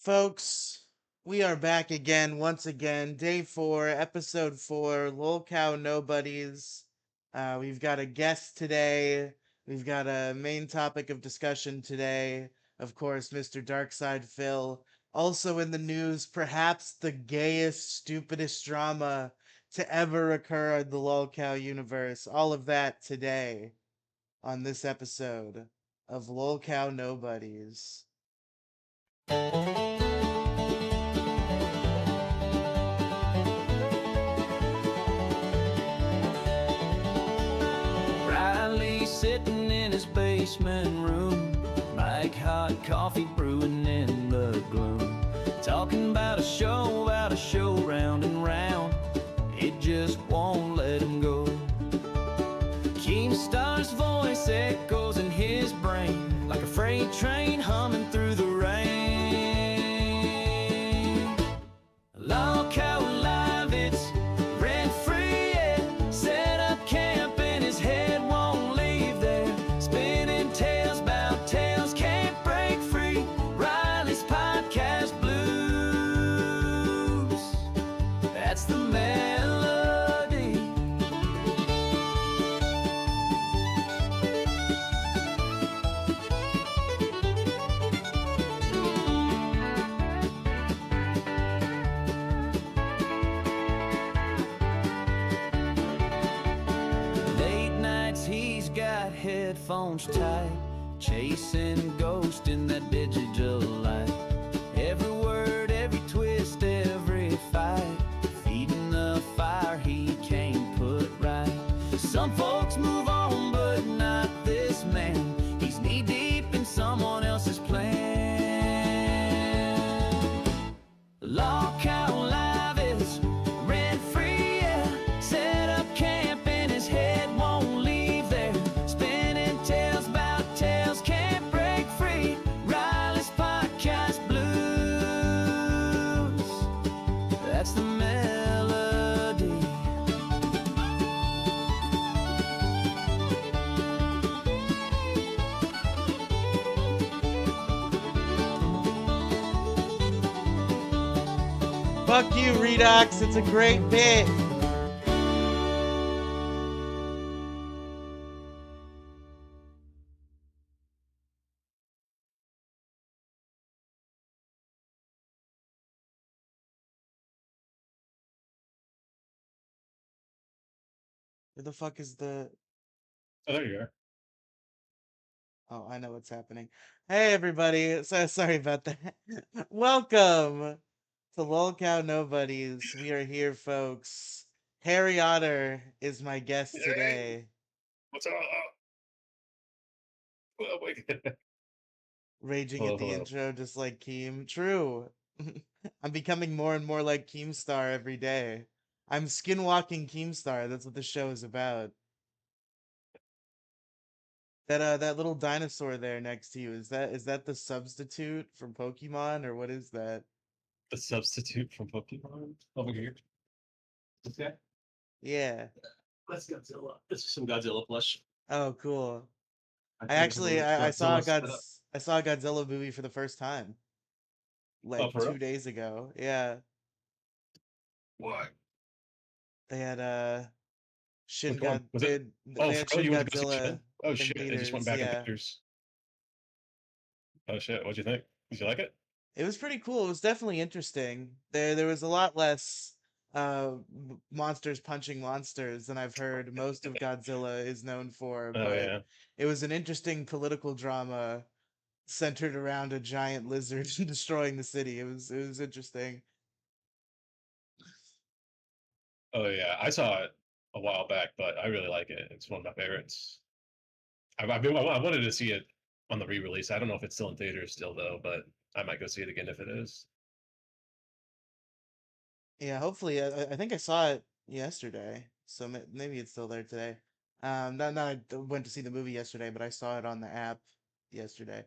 Folks, we are back again, once again, day 4, episode 4, Lolcow Nobodies. We've got a guest today. We've got a main topic of discussion today. Of course, Mr. DarkSydePhil. Also in the news, perhaps the gayest, stupidest drama to ever occur in the Lolcow universe. All of that today on this episode of Lolcow Nobodies. Riley sitting in his basement room, like hot coffee brewing in the gloom, talking about a show round and round. It just won't let him go. Keemstar's voice echoes in his brain like a freight train humming through the rain. Lolcow live, it's rent free, yeah. Set up camp and his head won't leave there. Spinning tales about tales, can't break free. Riley's podcast blues, that's the melody. Late nights he's got headphones tight, chasing ghosts in that digital light. Every word, every twist, every fight, feeding the fire he can't put right. Some folks move on, but not this man. He's knee deep in someone else's plan. Lolcow live is rent free, yeah. Set up camp and his head won't leave there. Spinning tales about tales, can't break free. Riley's podcast blues, that's the melody. Fuck you, Redox. It's a great bit. Where the fuck is the... Oh, there you are. Oh, I know what's happening. Hey, everybody. So sorry about that. Welcome to Lolcow Nobodies. We are here, folks. Harry Otter is my guest Hey, today, what's up? Oh, wait. raging at Hello, the hello. intro just like Keem. True. I'm becoming more and more like Keemstar every day. I'm skinwalking Keemstar. That's what the show is about. That little dinosaur there next to you, is that the substitute from Pokemon, or what is that? The substitute from Pokemon over here. This guy? Yeah. That's Godzilla. This is some Godzilla plush. Oh, cool. I I think I actually believe I saw Godzilla set up. I saw a Godzilla movie for the first time Oh, like for real? 2 days ago. Yeah. What? They had Which one? Was it? Oh, They for had real? Shin You went to go see Godzilla Shin? Oh in shit! It just went theaters. back in Yeah. theaters. Oh shit! What'd you think? Did you like it? It was pretty cool. It was definitely interesting. There was a lot less monsters punching monsters than I've heard most of Godzilla is known for, Oh but yeah. it was an interesting political drama centered around a giant lizard destroying the city. It was interesting. Oh yeah. I saw it a while back, but I really like it. It's one of my favorites. I wanted to see it on the re-release. I don't know if it's still in theaters still though, but I might go see it again if it is. Yeah, hopefully. I think I saw it yesterday, so maybe it's still there today. Not I went to see the movie yesterday, but I saw it on the app yesterday.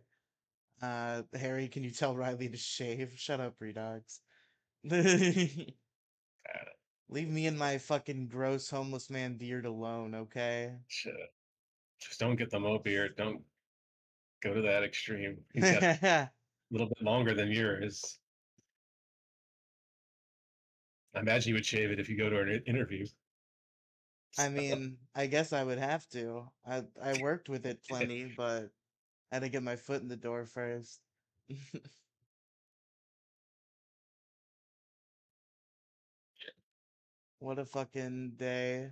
Harry, can you tell Riley to shave? Shut up, Redogs. Leave God, me and my fucking gross homeless man beard alone, okay? shit. Just don't get the Mo beard. Don't go to that extreme. He's got a little bit longer than yours. I imagine you would shave it if you go to an interview. I mean, I guess I would have to. I worked with it plenty, but I had to get my foot in the door first. What a fucking day.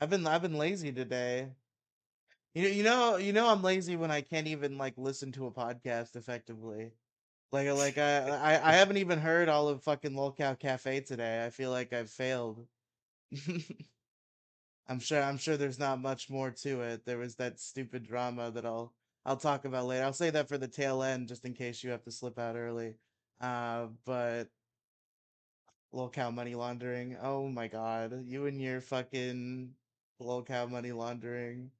I've been lazy today. I'm lazy when I can't even like listen to a podcast effectively. I haven't even heard all of fucking Lolcow Cafe today. I feel like I've failed. I'm sure there's not much more to it. There was that stupid drama that I'll talk about later. I'll say that for the tail end just in case you have to slip out early. But Lolcow money laundering. Oh my god. You and your fucking Lolcow money laundering.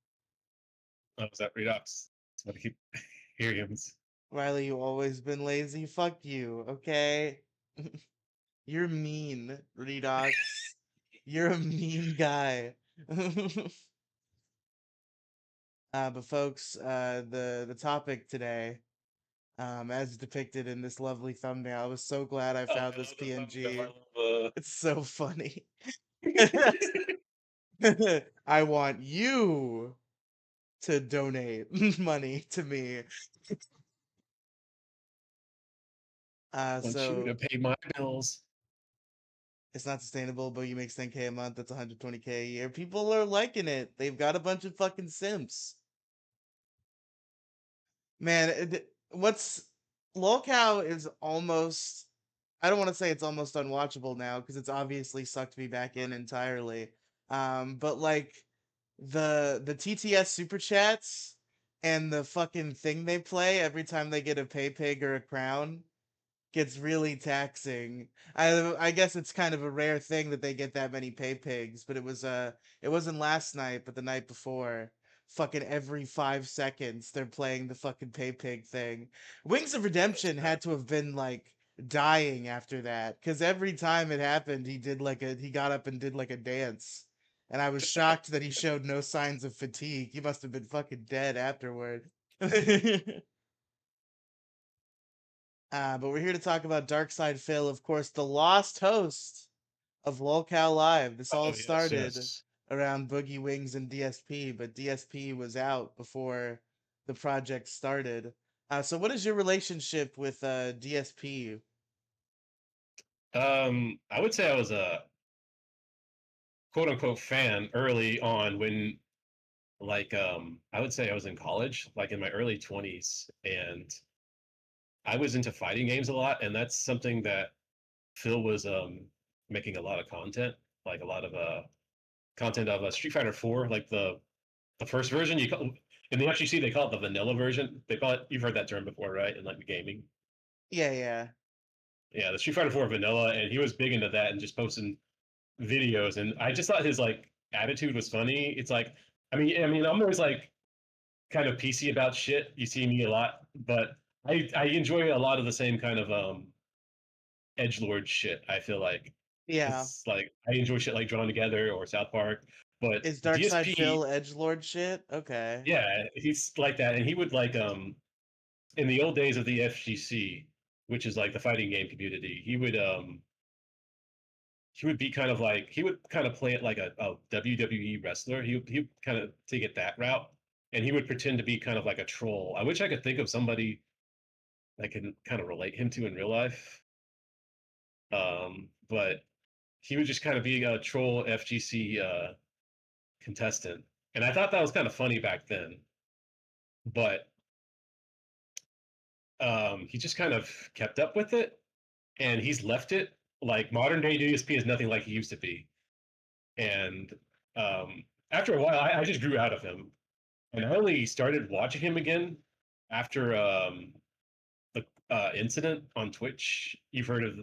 Oh, was that Redox? That's what I keep hearing. Riley, you always been lazy. Fuck you, okay? You're mean, Redox. You're a mean guy. But folks, the topic today, as depicted in this lovely thumbnail, I was so glad I Oh, found this the thumbnail. PNG. I love. It's so funny. I want you to donate money to me. Want you So to pay my bills. it's not sustainable, but you make 10K a month. That's 120K a year. People are liking it. They've got a bunch of fucking simps. Man, what's Lolcow is almost. I don't want to say it's almost unwatchable now because it's obviously sucked me back in entirely. But like the TTS super chats and the fucking thing they play every time they get a pay pig or a crown gets really taxing. I guess it's kind of a rare thing that they get that many pay pigs, but it wasn't last night, but the night before. Fucking every 5 seconds they're playing the fucking pay pig thing. Wings of Redemption had to have been like dying after that because every time it happened he got up and did like a dance. And I was shocked that he showed no signs of fatigue. He must have been fucking dead afterward. But we're here to talk about DarkSydePhil, of course, the lost host of Lolcow Live. This all Oh yes, started yes. around Boogie Wings and DSP, but DSP was out before the project started. So what is your relationship with DSP? I would say I was a quote unquote fan early on when I would say I was in college, like in my early 20s, and I was into fighting games a lot, and that's something that Phil was making a lot of content, like a lot of content of Street Fighter 4, like the first version. In the FGC they call it the vanilla version. They call it, you've heard that term before, right? In like the gaming. Yeah, yeah. Yeah, the Street Fighter 4 vanilla, and he was big into that and just posting videos. And I just thought his like attitude was funny. It's like, I mean, I'm always like kind of PC about shit. You see me a lot, but I enjoy a lot of the same kind of edge lord shit. I feel like Yeah. because like I enjoy shit like Drawn Together or South Park, but Is DSP, DarkSydePhil edgelord shit? Okay. yeah, he's like that, and he would like in the old days of the FGC, which is like the fighting game community, he would be kind of like he would kind of play it like a WWE wrestler. He would kind of take it that route, and he would pretend to be kind of like a troll. I wish I could think of somebody I can kind of relate him to in real life. But he would just kind of be a troll FGC contestant, and I thought that was kind of funny back then. But he just kind of kept up with it, and he's left it. Like modern day DSP is nothing like he used to be, and after a while, I just grew out of him, and I only started watching him again after the incident on Twitch. You've heard of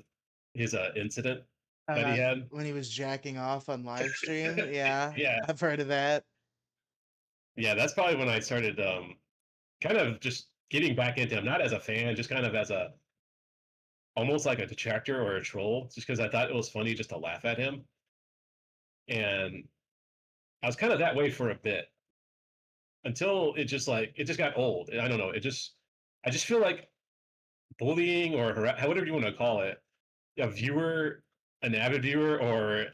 his incident that he had? When he was jacking off on live stream, yeah, Yeah, I've heard of that. yeah. That's probably when I started kind of just getting back into him, not as a fan, just kind of as a almost like a detractor or a troll, just because I thought it was funny just to laugh at him. And I was kind of that way for a bit until it just got old. I don't know. I just feel like bullying or whatever you want to call it a viewer, an avid viewer, or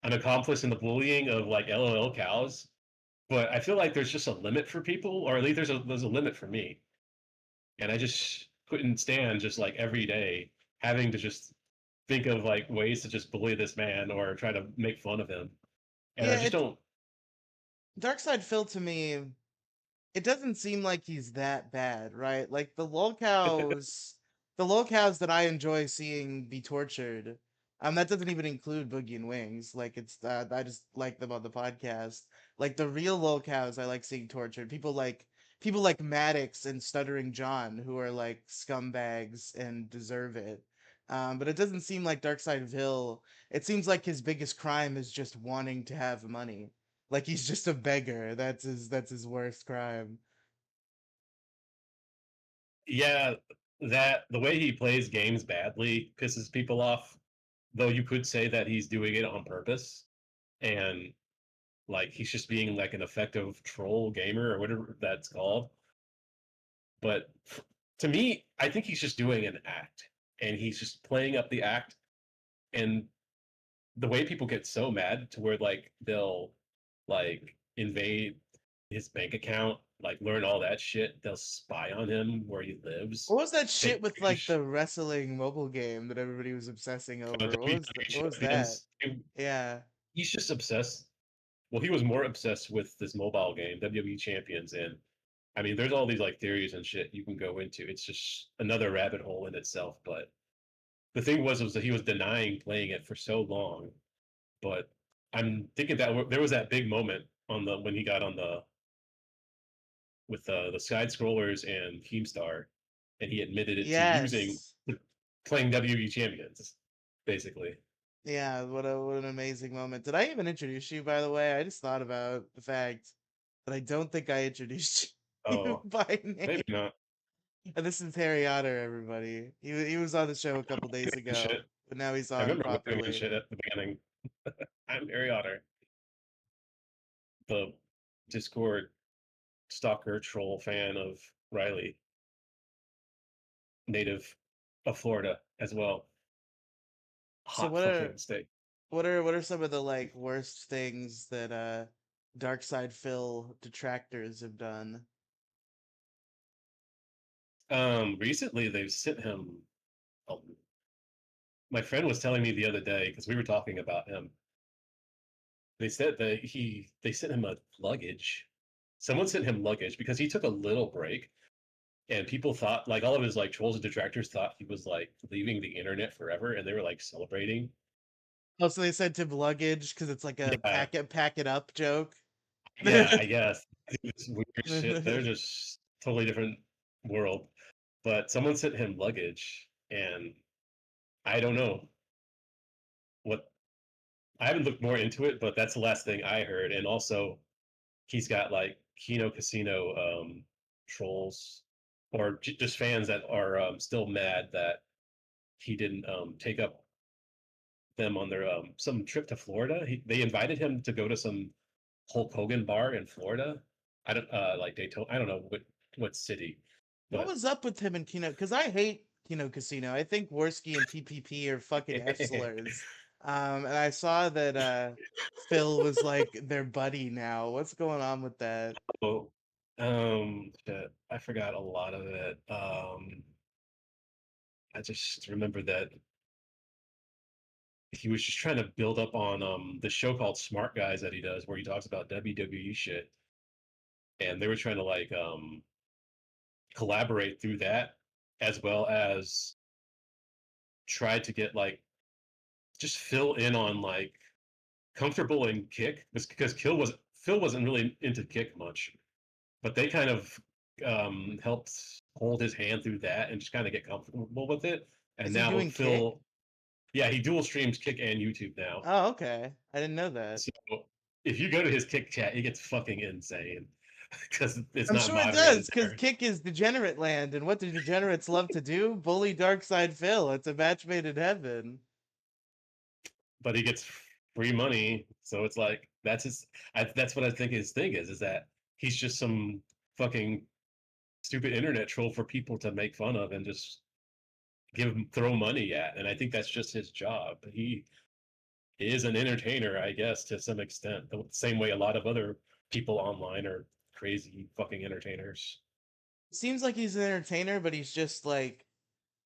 an accomplice in the bullying of like LOL cows. But I feel like there's just a limit for people, or at least there's a limit for me, and I just couldn't stand just like every day having to just think of like ways to just bully this man or try to make fun of him, and I Yeah, just it's don't. DarkSydePhil to me. It doesn't seem like he's that bad, right? Like the lolcows that I enjoy seeing be tortured. That doesn't even include Boogie and Wings. Like it's I just like them on the podcast. Like the real lolcows I like seeing tortured. People like Maddox and Stuttering John who are like scumbags and deserve it. But it doesn't seem like Dark It seems like his biggest crime is just wanting to have money. Like he's just a beggar. That's his worst crime. Yeah, that the way he plays games badly pisses people off. Though you could say that he's doing it on purpose, and like he's just being like an effective troll gamer or whatever that's called. But to me, I think he's just doing an act, and he's just playing up the act. And the way people get so mad to where like they'll like invade his bank account, like learn all that shit. They'll spy on him where he lives. What was that shit Take with like the wrestling mobile game that everybody was obsessing over? What was WWE what was that? champions. Yeah. He's just obsessed. Well, he was more obsessed with this mobile game, WWE Champions, and I mean, there's all these like theories and shit you can go into. It's just another rabbit hole in itself. But the thing was that he was denying playing it for so long. But I'm thinking that there was that big moment on the when he got on the with the side scrollers and Keemstar, and he admitted it to using Yes. playing WWE Champions, basically. Yeah, what an amazing moment. Did I even introduce you, by the way? I just thought about the fact that I don't think I introduced you Oh, by name. maybe not. And this is Harry Otter, everybody. He was on the show a couple days Shit. ago, but now he's I on remember doing properly. shit at the beginning. I'm Harry Otter, the Discord stalker troll fan of Riley, native of Florida as well. So Hot what are fucking state. what are some of the like worst things that DarkSydePhil detractors have done? Recently they've sent him. Um, my friend was telling me the other day because we were talking about him. They said that they sent him a luggage. Someone sent him luggage because he took a little break, and people thought like all of his like trolls and detractors thought he was like leaving the internet forever, and they were like celebrating. Oh, so they sent him luggage because it's like a Yeah, pack it up joke. yeah, I guess this weird shit. They're just totally different world. But someone sent him luggage, and I don't know what. I haven't looked more into it, but that's the last thing I heard. And also, he's got like Kino Casino trolls or just fans that are still mad that he didn't take up them on their some trip to Florida. They invited him to go to some Hulk Hogan bar in Florida. I don't like Daytona. I don't know what city, What but was up with him and Kino? Because I hate Kino Casino. I think Worski and TPP are fucking F slurs. And I saw that Phil was like their buddy now. What's going on with that? oh, shit, I forgot a lot of it. I just remember that he was just trying to build up on the show called Smart Guys that he does, where he talks about WWE shit, and they were trying to like collaborate through that, as well as try to get like just fill in on like comfortable in kick, because Phil wasn't really into kick much, but they kind of helped hold his hand through that and just kind of get comfortable with it. And Is he now doing kick? Phil, yeah, he dual streams kick and YouTube now. Oh, okay. I didn't know that. So if you go to his kick chat, he gets fucking insane because it's I'm not sure it moderated does, because there. kick is degenerate land, and what do degenerates love to do? Bully DarkSydePhil. It's a match made in heaven. But he gets free money, so it's like that's his. That's what I think his thing is that he's just some fucking stupid internet troll for people to make fun of and just throw money at, and I think that's just his job. He is an entertainer, I guess, to some extent, the same way a lot of other people online are crazy fucking entertainers. Seems like he's an entertainer, but he's just like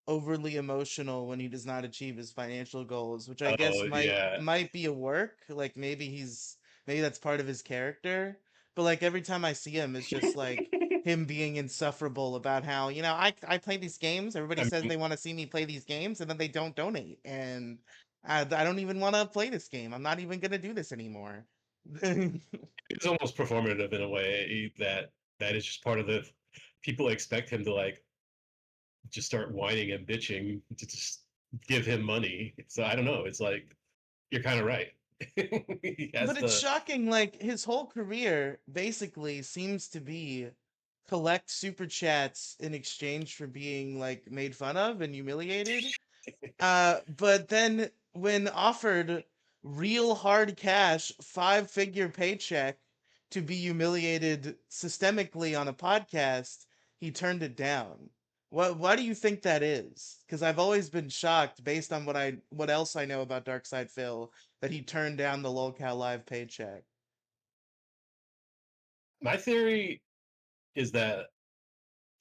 overly emotional when he does not achieve his financial goals, which I guess Oh might yeah. might be a work. Like maybe that's part of his character. But like every time I see him, it's just like him being insufferable about how, I play these games. Everybody I says mean, they want to see me play these games, and then they don't donate. And I don't even want to play this game. I'm not even gonna do this anymore. it's almost performative in a way that is just part of the people expect him to like just start whining and bitching to just give him money. So I don't know. It's like you're kind of right. He has But it's the shocking, like his whole career basically seems to be collect super chats in exchange for being like made fun of and humiliated. But then when offered real hard cash, five-figure paycheck to be humiliated systemically on a podcast, he turned it down. Why do you think that is? Because I've always been shocked based on what else I know about DarkSydePhil that he turned down the Lolcow Live paycheck. my theory is that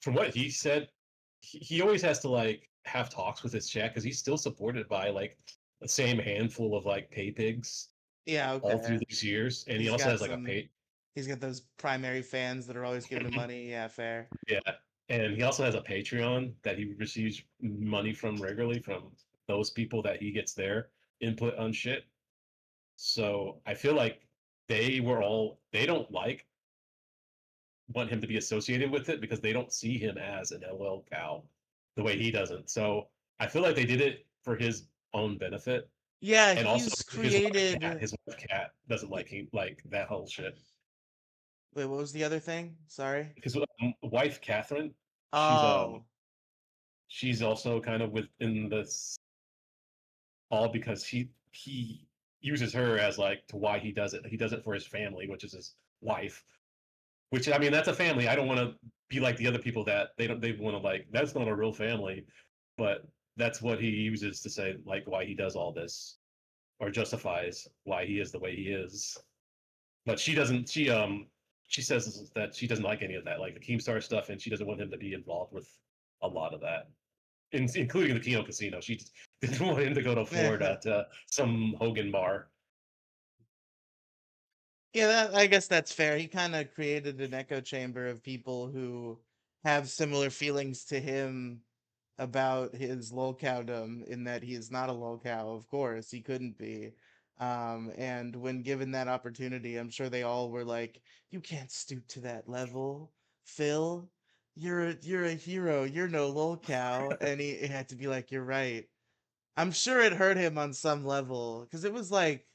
from what he said, he always has to like have talks with his chat because he's still supported by like the same handful of like pay pigs Yeah, all through okay. these years, and he He's also got has like a some pay. he's got those primary fans that are always giving him money. Yeah, fair. Yeah, and he also has a Patreon that he receives money from regularly from those people that he gets their input on shit. So I feel like they don't like want him to be associated with it because they don't see him as an LL cow the way he doesn't. So I feel like they did it for his own benefit, Yeah, and also he's his wife cat. created. His wife cat doesn't like him like that whole shit. Wait, what was the other thing? Sorry. His wife Catherine, she's Oh, she's also kind of within this all because he uses her as like to why he does it. He does it for his family, which is his wife. Which I mean, that's a family. I don't want to be like the other people that they want to like. That's not a real family, but that's what he uses to say like why he does all this or justifies why he is the way he is. But she doesn't. She says that she doesn't like any of that, like the Keemstar stuff, and she doesn't want him to be involved with a lot of that, including the Kino Casino. She didn't want him to go to Florida to some Hogan bar. yeah. I guess that's fair. He kind of created an echo chamber of people who have similar feelings to him about his lolcowdom in that he is not a lolcow. Of course, he couldn't be. And when given that opportunity, I'm sure they all were like, "You can't stoop to that level, Phil. You're a hero. You're no lolcow." And he had to be like, "You're right." I'm sure it hurt him on some level because it was like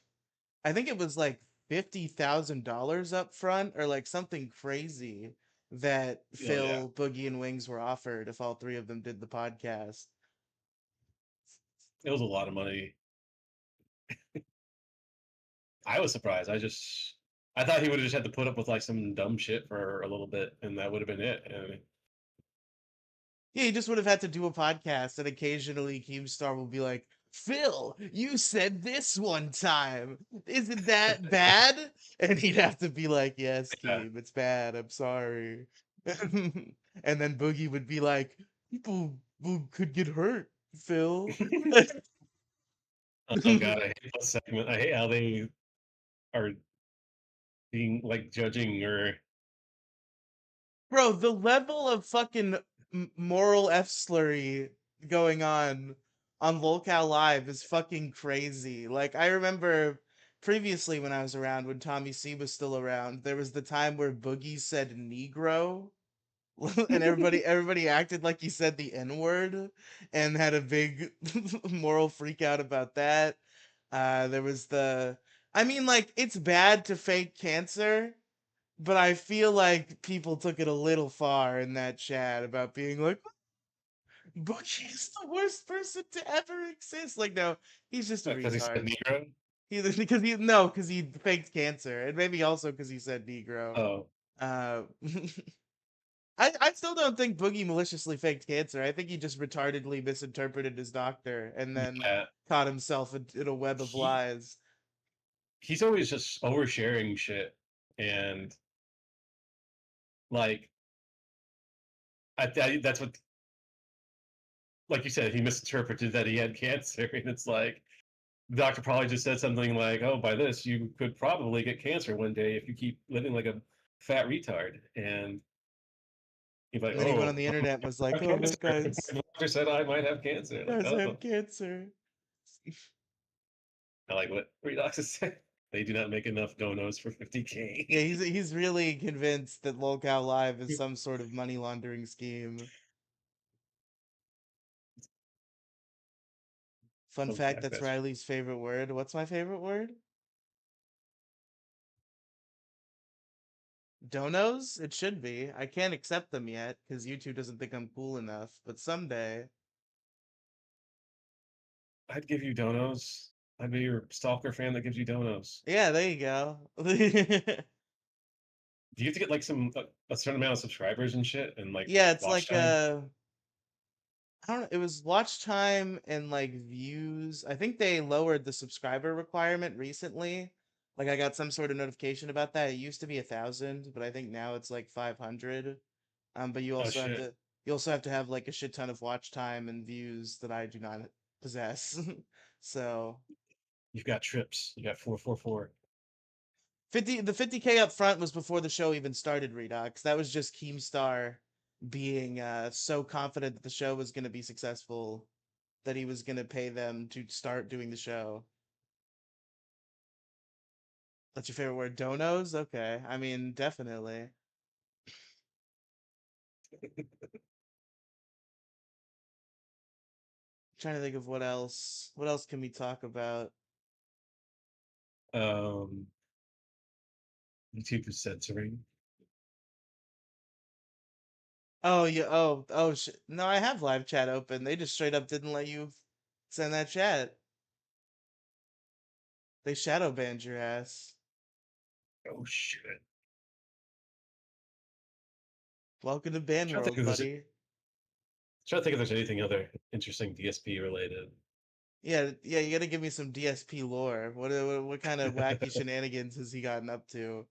I think it was like $50,000 up front or like something crazy that Oh yeah, Phil, Boogie, and Wings were offered if all three of them did the podcast. it was a lot of money. I was surprised. I thought he would have just had to put up with like some dumb shit for a little bit, and that would have been it. And Yeah, he just would have had to do a podcast, and occasionally Keemstar will be like, Phil, you said this one time. Isn't that bad? And he'd have to be like, Yes, yeah. Keem, it's bad. I'm sorry. And then Boogie would be like, People who could get hurt, Phil. Oh god, I hate that segment. I hate how they are being like judging or Bro, the level of fucking moral F slurry going on Lolcow Live is fucking crazy. Like I remember previously when I was around, when Tommy C was still around, there was the time where Boogie said Negro, and everybody acted like he said the N word and had a big moral freak out about that. There was I mean, like it's bad to fake cancer, but I feel like people took it a little far in that chat about being like, Boogie is the worst person to ever exist. Like, no, he's just a because he said retard. Negro. Because he faked cancer, and maybe also because he said Negro. Oh, Uh, I still don't think Boogie maliciously faked cancer. I think he just retardedly misinterpreted his doctor and then Yeah, caught himself in a web of he lies. he's always just oversharing shit, and like that's what, like you said, he misinterpreted that he had cancer, and it's like the doctor probably just said something like, "Oh, by this, you could probably get cancer one day if you keep living like a fat retard." And he's like, And then he went on "Oh, the internet and was like, I have "Oh, cancer." My doctor said I might have cancer. Like, guys oh, have cancer." I like what three doctors say. They do not make enough donos for Yeah, 50K. he's really convinced that Lolcow Live is some sort of money laundering scheme. Fun Fun fact, fact, that's that's Riley's favorite word. What's my favorite word? Donos? It should be. I can't accept them yet because YouTube doesn't think I'm cool enough, but someday. I'd give you donos. I'd be your stalker fan that gives you donos. Yeah, there you go. Do you have to get like a certain amount of subscribers and shit and like Yeah, it's watch like time? I don't know, it was watch time and like views. I think they lowered the subscriber requirement recently. Like I got some sort of notification about that. It used to be 1,000, but I think now it's like 500. But Oh shit! you also have to have like a shit ton of watch time and views that I do not possess. So You've got trips. You got 444. 50K up front was before the show even started, Redux. That was just Keemstar being so confident that the show was going to be successful that he was going to pay them to start doing the show. That's your favorite word, donos? Okay. I mean, definitely. Trying to think of what else. What else can we talk about? Um, YouTube is censoring. Oh, yeah. No, I have live chat open. They just straight up didn't let you send that chat. They shadow banned your ass. Oh shit! Welcome to ban Trying to think world, if there's buddy. trying to think if there's anything other interesting DSP related. Yeah, yeah, you gotta give me some DSP lore. What kind of wacky shenanigans has he gotten up to?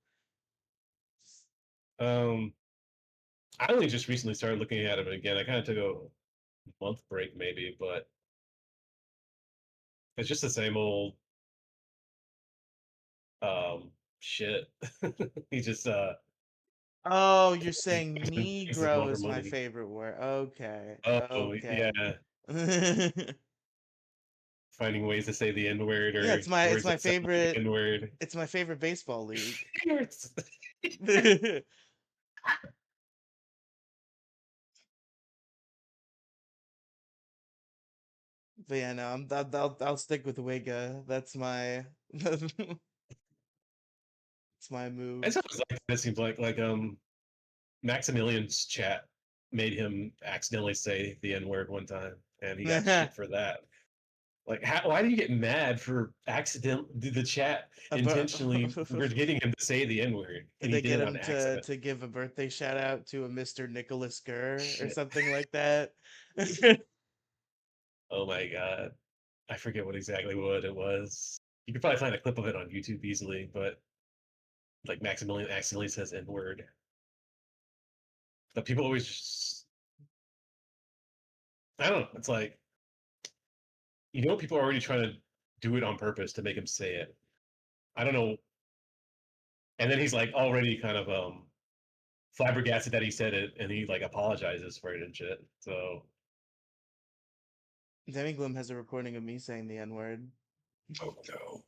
um, I only just recently started looking at him again. I kind of took a month break maybe, but it's just the same old shit. he just Oh, you're he saying begs them Negro over is my money. favorite word. Okay, Oh okay. yeah, finding ways to say the N word Yeah, or it's words my that sound like the favorite. N word. It's my favorite baseball league. But yeah, no, I'll stick with Wigga. That's my It's move. always like this. Seems like Maximilian's chat made him accidentally say the N word one time, and he got shit for that. Like, why do you get mad for accident? Did the chat A intentionally for getting him to say the N word, Did and he they did get it on him accident? to give a birthday shout out to a Mr. Nicholas Gurr or Shit. something like that? Oh my god, I forget what it was. You could probably find a clip of it on YouTube easily, but like Maximilian accidentally says N word. But people always just, I don't know. It's like, people are already trying to do it on purpose to make him say it. I don't know. And then he's like already kind of flabbergasted that he said it, and he like apologizes for it and shit. So, Demigloom has a recording of me saying the N word. oh no.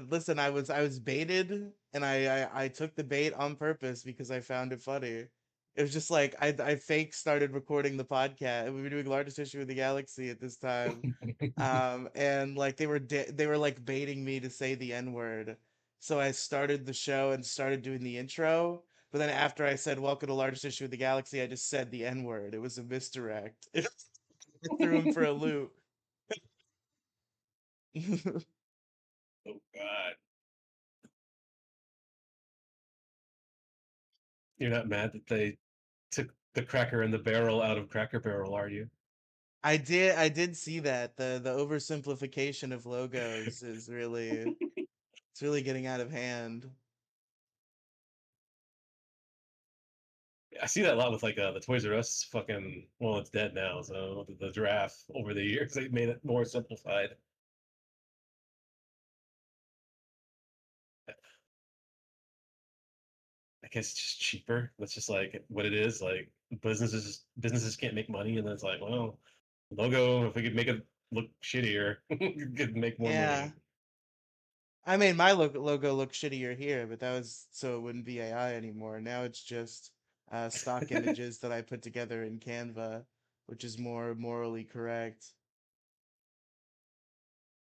Listen, I was baited, and I took the bait on purpose because I found it funny. It was just like I fake started recording the podcast. We were doing largest issue of the galaxy at this time, and like they were like baiting me to say the N word. So I started the show and started doing the intro. But then after I said welcome to largest issue of the galaxy, I just said the N word. It was a misdirect. It threw him for a loop. Oh god. You're not mad that they took the Cracker in the Barrel out of Cracker Barrel, are you? I did see that. The oversimplification of logos is really it's really getting out of hand. I see that a lot with like the Toys R Us fucking. Well, it's dead now, so the giraffe over the years they made it more simplified. I guess it's just cheaper. That's just like what it is. Like businesses can't make money, and then it's like, well, logo. If we could make it look shittier, we could make more Yeah. money. I made my logo look shittier here, but that was so it wouldn't be AI anymore. Now it's just stock images that I put together in Canva, which is more morally correct.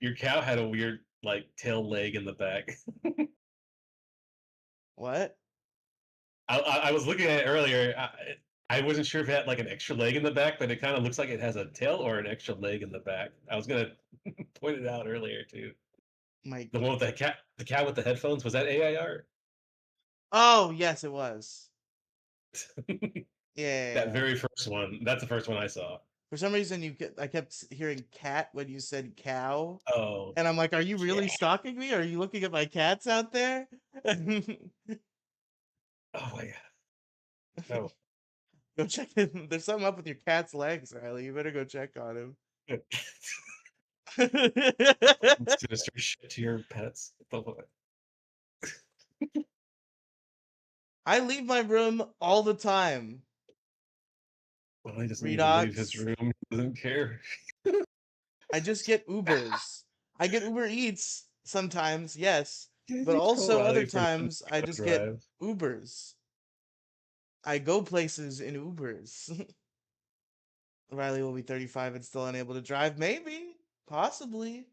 Your cow had a weird like tail leg in the back. What? I was looking at it earlier. I wasn't sure if it had like an extra leg in the back, but it kind of looks like it has a tail or an extra leg in the back. I was gonna point it out earlier too. My The one with the cat with the headphones, was that AI art? Oh, yes, it was. Yeah, yeah, That yeah. very first one. That's the first one I saw. For some reason, I kept hearing cat when you said cow, Oh, and I'm like, "Are you yeah. really stalking me? Are you looking at my cats out there?" Oh my god. No. Go check it. There's something up with your cat's legs, Riley. You better go check on him. Sinister shit to your pets. I leave my room all the time. Well, he doesn't need to leave his Redox. room. He doesn't care. I just get Ubers. I get Uber Eats sometimes, yes, Can but you tell also other Riley for letting times I Nico just get drive? Ubers. I go places in Ubers. Riley will be 35 and still unable to drive. Maybe, possibly.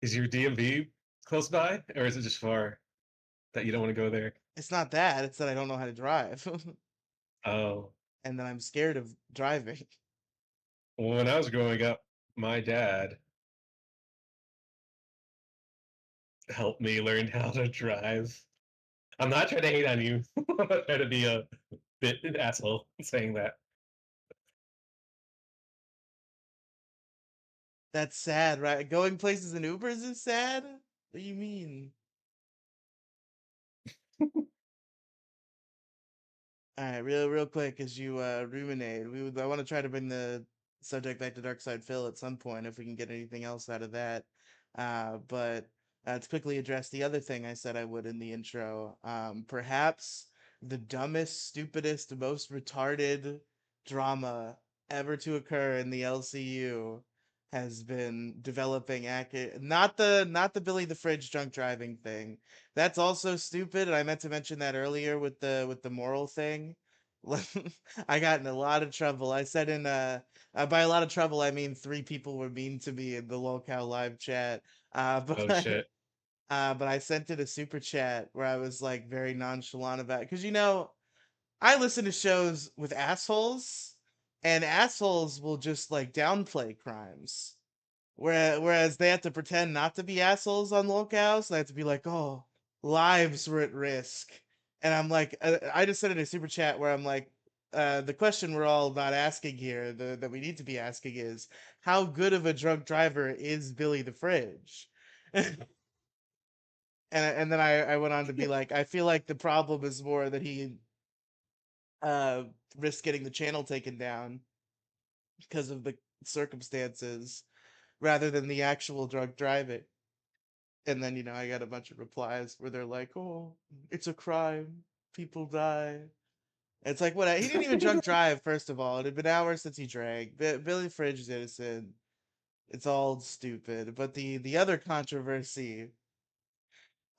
Is your DMV close by, or is it just far that you don't want to go there? It's not that, it's that I don't know how to drive Oh, and that I'm scared of driving. well, when I was growing up, my dad helped me learn how to drive. I'm not trying to hate on you. I'm not trying to be a bit an asshole saying that. That's sad, right? Going places in Ubers is sad? What do you mean? All right, real quick, as you ruminate, I want to try to bring the subject back to DarkSydePhil at some point if we can get anything else out of that. But to quickly address the other thing I said I would in the intro, perhaps the dumbest, stupidest, most retarded drama ever to occur in the LCU has been developing accurate. Not the Billy the Fridge drunk driving thing. That's also stupid, and I meant to mention that earlier with the moral thing. I got in a lot of trouble. I said in by a lot of trouble I mean 3 people were mean to me in the Lolcow live chat. Oh But shit. but I sent it a super chat where I was like very nonchalant about it because I listen to shows with assholes, and assholes will just like downplay crimes. Whereas they have to pretend not to be assholes on Locals. They have to be like, "Oh, lives were at risk," and I'm like, I just sent in a super chat where I'm like, the question we're all not asking here, that we need to be asking is, how good of a drunk driver is Billy the Fridge? And then I went on to be like, I feel like the problem is more that he uh risked getting the channel taken down because of the circumstances rather than the actual drunk driving. And then, I got a bunch of replies where they're like, "Oh, it's a crime. People die." It's like, what? He didn't even drunk drive, first of all. It had been hours since he drank. Billy Fridge is innocent. It's all stupid. But the other controversy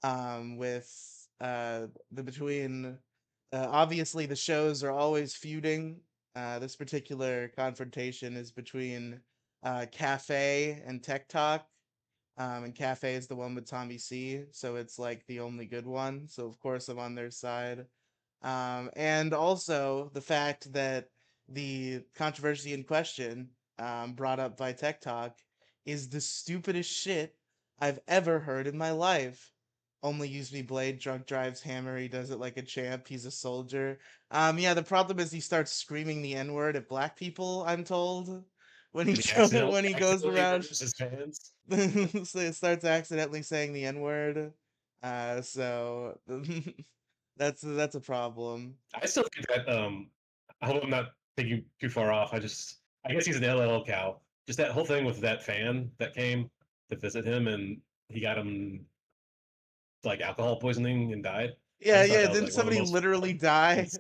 with the between obviously the shows are always feuding. This particular confrontation is between Cafe and Tech Talk. And Cafe is the one with Tommy C, so it's like the only good one. So of course I'm on their side. And also the fact that the controversy in question, brought up by Tech Talk, is the stupidest shit I've ever heard in my life. Only use me blade, drunk drives hammer, he does it like a champ, he's a soldier. Yeah, the problem is he starts screaming the N-word at black people, I'm told. When he Did he accidentally when he goes accidentally around roast his fans? so it starts accidentally saying the N-word. So that's a problem. I still think that I hope I'm not thinking too far off. I guess he's an LL cow. Just that whole thing with that fan that came to visit him and he got him like alcohol poisoning and died. I Yeah, just thought yeah, that was didn't like one of the somebody most literally die it's,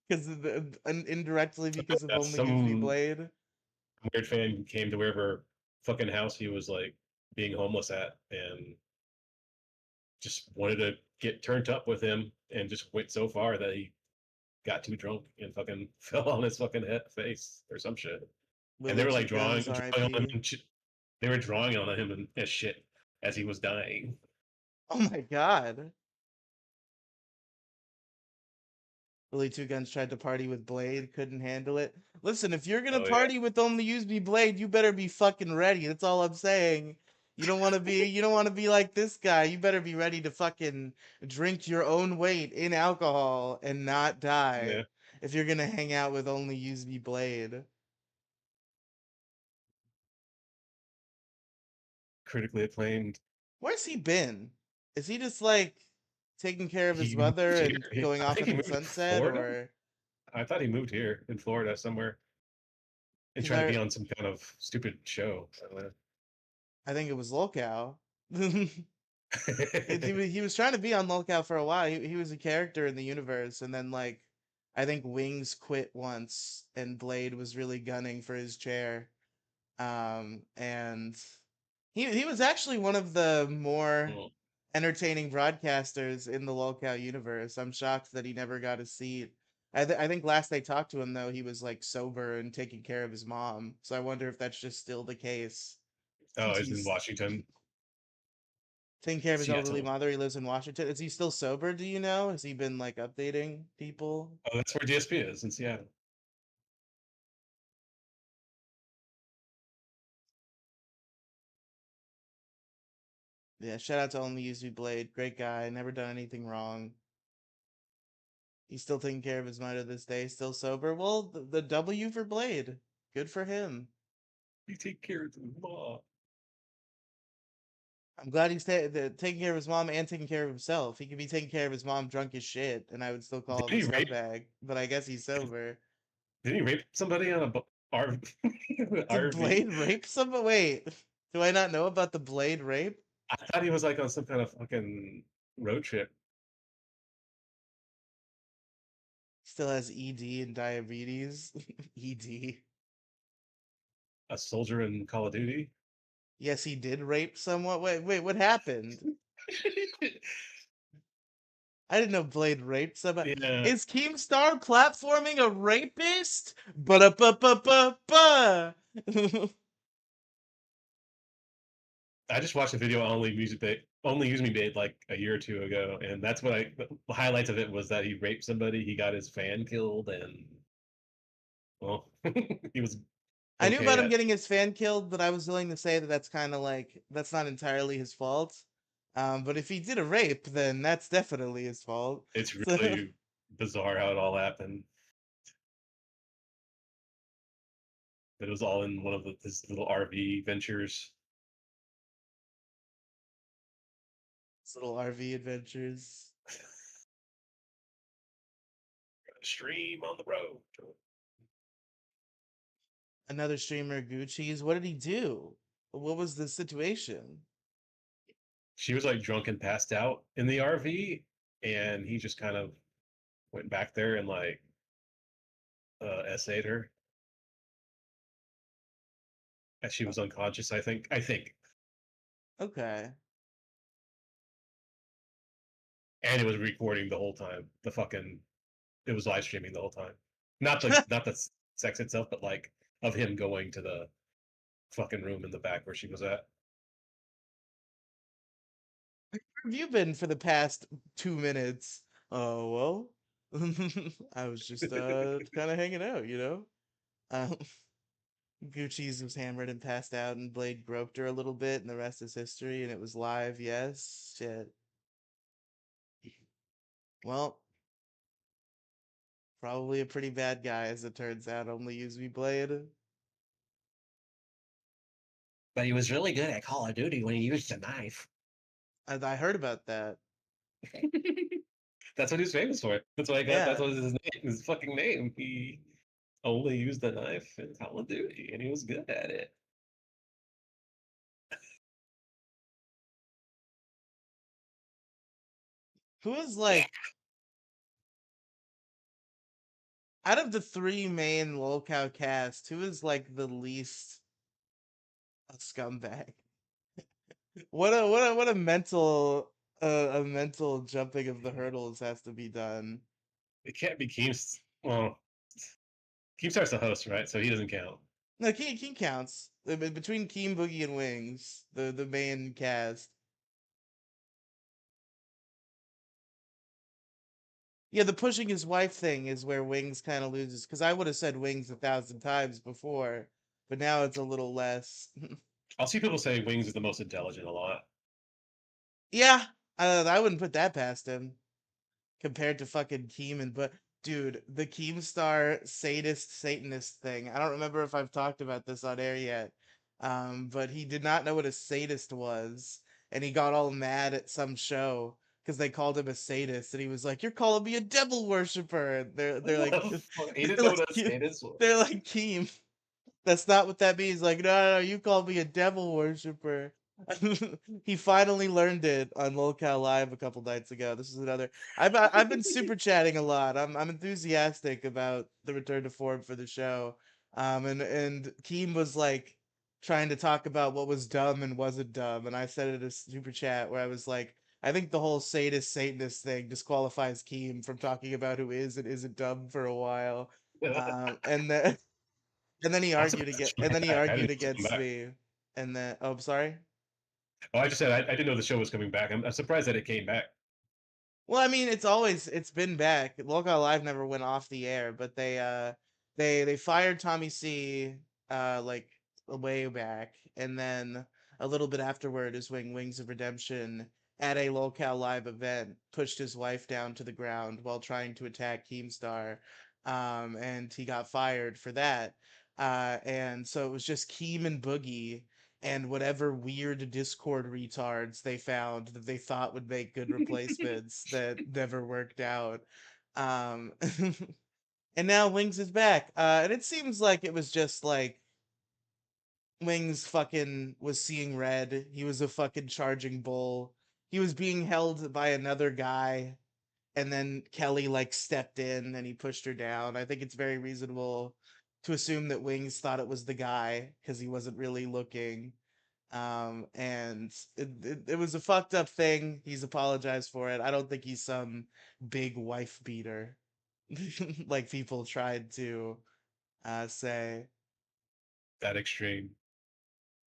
because indirectly because of only use me some blade? weird fan came to wherever fucking house he was like being homeless at and just wanted to get turned up with him and just went so far that he got too drunk and fucking fell on his fucking head face or some shit. And they Willie were Two like Guns, drawing on him R.I.P. and they were drawing on him and as shit as he was dying. Oh my god. Willie Two Guns tried to party with Blade, couldn't handle it. Listen, if you're gonna Oh yeah, party with only use me Blade, you better be fucking ready. That's all I'm saying. You don't want to be like this guy. You better be ready to fucking drink your own weight in alcohol and not die yeah, if you're gonna hang out with only use me Blade. critically acclaimed. Where's he been? Is he just like taking care of his He moved mother here. and going I off think he into the moved to sunset, Florida. or I thought he moved here in Florida somewhere and because tried to be on some kind of stupid show. I think it was Lolcow. I He was trying to be on Lolcow for a while. He was a character in the universe, and then like I think Wings quit once, and Blade was really gunning for his chair. And he was actually one of the more don't entertaining broadcasters in the Lolcow universe. I'm shocked that he never got a seat. I think last they talked to him though, he was like sober and taking care of his mom. So I wonder if that's just still the case. Oh, Since it's in he's Washington, taking care of his elderly Seattle. mother. He lives in Washington. Is he still sober? Do you know? Has he been like updating people? Oh, that's where DSP is in Seattle. Yeah, shout out to Only Use Me Blade. Great guy. Never done anything wrong. He's still taking care of his mother this day. Still sober. Well, the W for Blade. Good for him. You take care of the mom. I'm glad he's taking care of his mom and taking care of himself. He could be taking care of his mom drunk as shit, and I would still call him Didn't a he rape? scumbag. But I guess he's sober. Didn't he rape somebody on a Did RV? Blade rape someone? Wait, do I not know about the Blade rape? I thought he was like on some kind of fucking road trip. Still has ED and diabetes. ED. A soldier in Call of Duty. Yes, he did rape someone. Wait, what happened? I didn't know Blade raped somebody. Yeah, Is Keemstar platforming a rapist? Ba-da-ba-ba-ba-ba. I just watched a video on only use me bait like a year or two ago, and that's what the highlights of it was that he raped somebody, he got his fan killed, and well, he was I knew okay about him at getting his fan killed, but I was willing to say that that's kind of like that's not entirely his fault. But if he did a rape, then that's definitely his fault. it's So, really bizarre how it all happened. It was all in one of his little RV ventures. his little RV adventures. Stream on the road. Another streamer, Gucci's. What did he do? What was the situation? She was like drunk and passed out in the RV, and he just kind of went back there and like essayed her as she was unconscious. I think, Okay. and it was recording the whole time. It was live streaming the whole time. Not the sex itself, but like of him going to the fucking room in the back where she was at. Where have you been for the past 2 minutes? Oh, well, I was just kind of hanging out, you know? Uh, Gucci's was hammered and passed out, and Blade groped her a little bit, and the rest is history. And it was live. Yes, shit. Well, probably a pretty bad guy, as it turns out. Only used me Blade. But he was really good at Call of Duty when he used a knife. I heard about that. That's what he's famous for. That's why I got. That's Yeah. what his name, his fucking name. He only used a knife in Call of Duty, and he was good at it. Who is like out of the three main Lolcow cast? Who is like the least a scumbag? What a mental jumping of the hurdles has to be done. It can't be Keem's. Well, Keemstar's the host, right? So he doesn't count. No, King counts. Between Keem, Boogie, and Wings, the main cast. Yeah, the pushing his wife thing is where Wings kind of loses. Because I would have said Wings 1,000 times before, but now it's a little less. I'll see people say Wings is the most intelligent a lot. Yeah, I wouldn't put that past him compared to fucking Keem. But dude, the Keemstar sadist Satanist thing. I don't remember if I've talked about this on air yet. But he did not know what a sadist was, and he got all mad at some show because they called him a sadist, and he was like, "You're calling me a devil worshiper." And they're like, What the fuck? He didn't they're know like, what a status they're was. like Keem. That's not what that means. Like, no, you called me a devil worshiper. He finally learned it on Lolcow Live a couple nights ago. This is another. I've been super chatting a lot. I'm enthusiastic about the return to form for the show. And Keem was like trying to talk about what was dumb and wasn't dumb, and I said it in a super chat where I was like, I think the whole sadist Satanist thing disqualifies Keem from talking about who is and isn't dumb for a while. And then I'm surprised it's And coming then he back. I argued didn't know it was coming against back. me. And then oh, I'm sorry. Oh, I just said I didn't know the show was coming back. I'm surprised that it came back. Well, I mean, it's been back. Local Live never went off the air, but they fired Tommy C like way back, and then a little bit afterward is when Wings of Redemption at a Lolcow Live event pushed his wife down to the ground while trying to attack Keemstar, and he got fired for that. And so it was just Keem and Boogie and whatever weird Discord retards they found that they thought would make good replacements that never worked out. Um, and now Wings is back. And it seems like it was just like Wings fucking was seeing red. He was a fucking charging bull. He was being held by another guy, and then Kelly like stepped in and he pushed her down. I think it's very reasonable to assume that Wings thought it was the guy because he wasn't really looking. And it was a fucked up thing. He's apologized for it. I don't think he's some big wife beater like people tried to say. That extreme.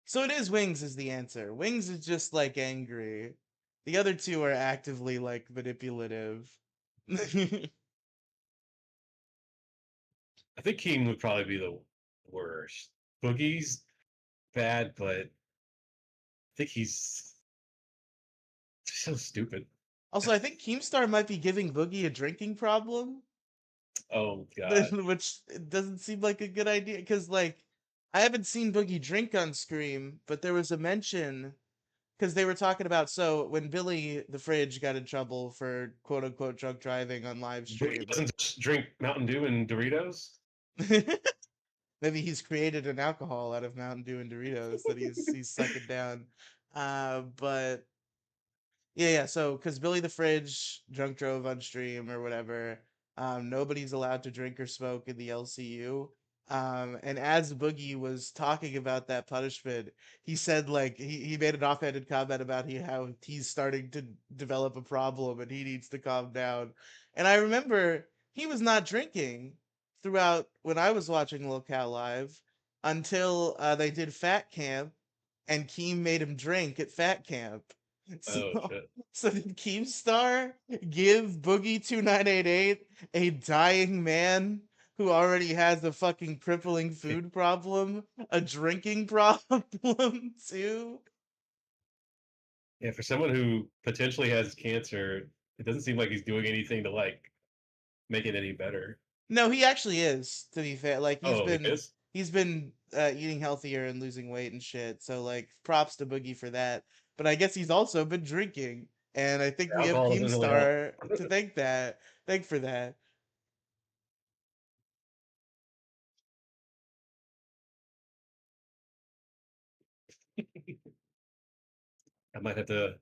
So it is Wings is the answer. Wings is just like angry. The other two are actively like manipulative. I think Keem would probably be the worst. Boogie's bad, but I think he's so stupid. Also, I think Keemstar might be giving Boogie a drinking problem. Oh god. Which doesn't seem like a good idea because like I haven't seen Boogie drink on Scream, but there was a mention because they were talking about so when Billy the Fridge got in trouble for quote unquote drunk driving on live Boogie stream. doesn't just drink Mountain Dew and Doritos. Maybe he's created an alcohol out of Mountain Dew and Doritos that he's sucking down. But yeah. So, because Billy the Fridge drunk drove on stream or whatever, nobody's allowed to drink or smoke in the LCU. And as Boogie was talking about that punishment, he said like he made an offhanded comment about how he's starting to develop a problem and he needs to calm down. And I remember he was not drinking throughout when I was watching Locale Live until they did Fat Camp and Keem made him drink at Fat Camp. So, Oh shit. so did Keemstar give Boogie 2988 a dying man who already has a fucking crippling food problem, a drinking problem too. Yeah, for someone who potentially has cancer, it doesn't seem like he's doing anything to like make it any better. No, he actually is. To be fair, like Oh, he is? he's been eating healthier and losing weight and shit. So like, props to Boogie for that. But I guess he's also been drinking, and I think we have Alcohol doesn't really help. Keemstar to thank for that. I might have to.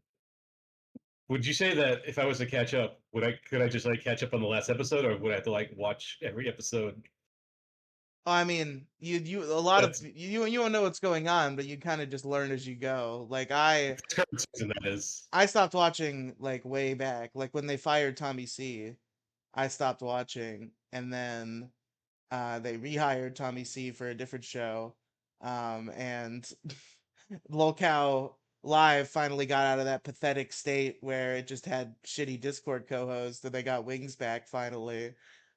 Would you say that if I was to catch up, could I just like catch up on the last episode, or would I have to like watch every episode? I mean, you a lot of That's you don't know what's going on, but you kind of just learn as you go. Like current season, that is. I stopped watching like way back, like when they fired Tommy C. I stopped watching, and then they rehired Tommy C for a different show, and Lolcow Live finally got out of that pathetic state where it just had shitty Discord co-hosts, and they got Wings back finally.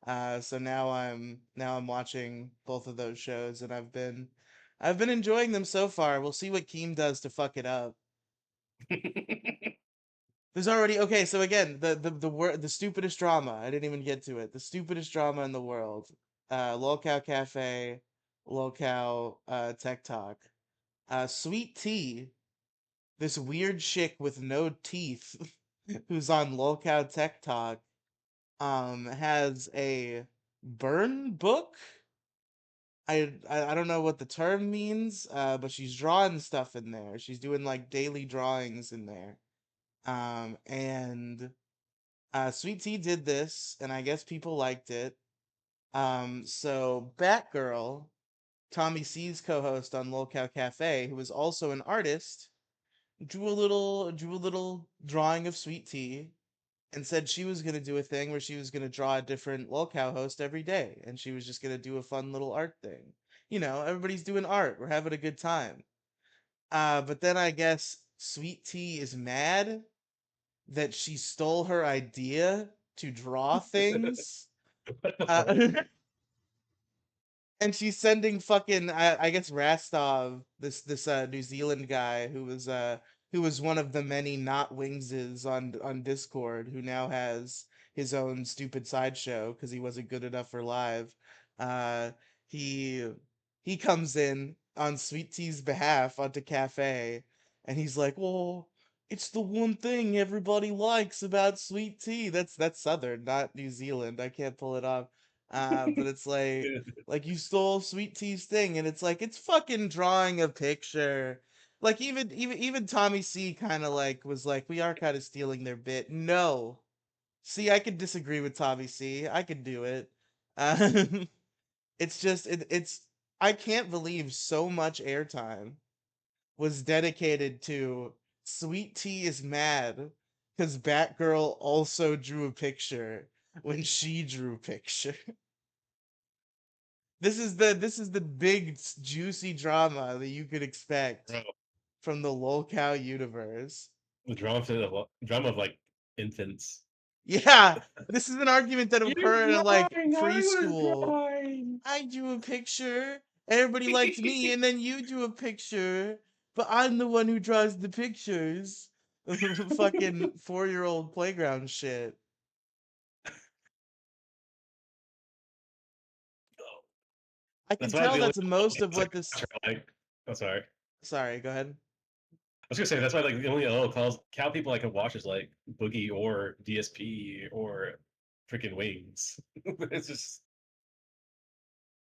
So now I'm watching both of those shows, and I've been enjoying them so far. We'll see what Keem does to fuck it up. There's already okay. So again, the stupidest drama. I didn't even get to it. The stupidest drama in the world. Lolcow Cafe, Lolcow Tech Talk. Sweet Tea, this weird chick with no teeth, who's on Lolcow Tech Talk, has a burn book. I don't know what the term means, but she's drawing stuff in there. She's doing like daily drawings in there. And Sweet Tea did this, and I guess people liked it. So Batgirl, Tommy C's co-host on Lolcow Cafe, who is also an artist, drew a little drawing of Sweet Tea and said she was gonna do a thing where she was gonna draw a different Lolcow host every day, and she was just gonna do a fun little art thing. Everybody's doing art. We're having a good time. But then I guess Sweet Tea is mad that she stole her idea to draw things. What the fuck? Uh, and she's sending fucking I guess Rastov, this New Zealand guy who was one of the many not Wingses on Discord, who now has his own stupid sideshow because he wasn't good enough for live. Uh, he he comes in on Sweet Tea's behalf onto Cafe, and he's like, "Well, it's the one thing everybody likes about Sweet Tea." That's Southern, not New Zealand. I can't pull it off. But it's like you stole Sweet Tea's thing, and it's like it's fucking drawing a picture. Like even Tommy C kind of like was like, we are kind of stealing their bit. No, see, I could disagree with Tommy C. I could do it. Um, it's just it's I can't believe so much airtime was dedicated to Sweet Tea is mad because Batgirl also drew a picture when she drew a picture. This is the big juicy drama that you could expect Bro, from the Lolcow universe. the drama of like infants. Yeah, this is an argument that You're occurred in like drawing. I was preschool. drawing. I drew a picture. Everybody liked me, and then you drew a picture, but I'm the one who draws the pictures. Fucking 4-year-old playground shit. I can That's why tell the only that's most of like, what this. like, oh, sorry. Sorry, go ahead. I was gonna say that's why like the only calls cow people I can watch is like Boogie or DSP or freaking Wings. It's just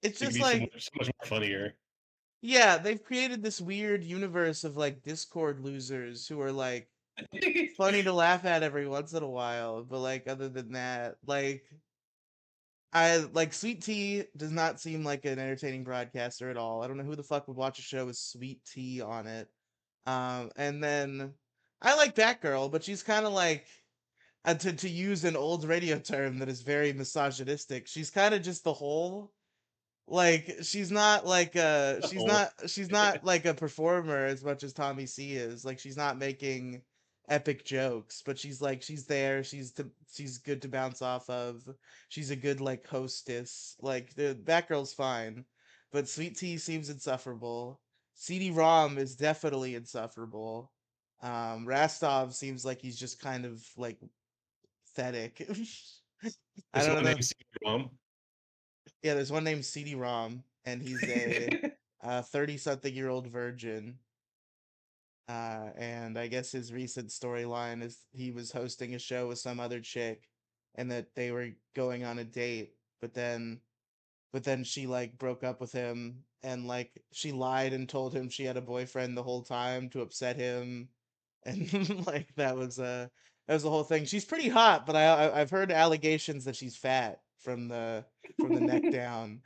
It's they can just be like, so much more funnier. yeah, they've created this weird universe of like Discord losers who are like funny to laugh at every once in a while, but like other than that, like I like Sweet Tea does not seem like an entertaining broadcaster at all. I don't know who the fuck would watch a show with Sweet Tea on it. And then I like Batgirl, but she's kind of like to use an old radio term that is very misogynistic. She's kind of just the whole. Like she's Oh, not like a performer as much as Tommy C is. Like she's not making epic jokes, but she's there, she's good to bounce off of. She's a good like hostess. Like the Batgirl's fine, but Sweet Tea seems insufferable. CD-ROM is definitely insufferable. Rastov seems like he's just kind of like pathetic. I There's don't one know. named CD-ROM. Yeah, there's one named CD-ROM, and he's a 30-something-year-old virgin. And I guess his recent storyline is he was hosting a show with some other chick, and that they were going on a date, but then she like broke up with him, and like she lied and told him she had a boyfriend the whole time to upset him, and like that was the whole thing. She's pretty hot, but I've heard allegations that she's fat from the neck down.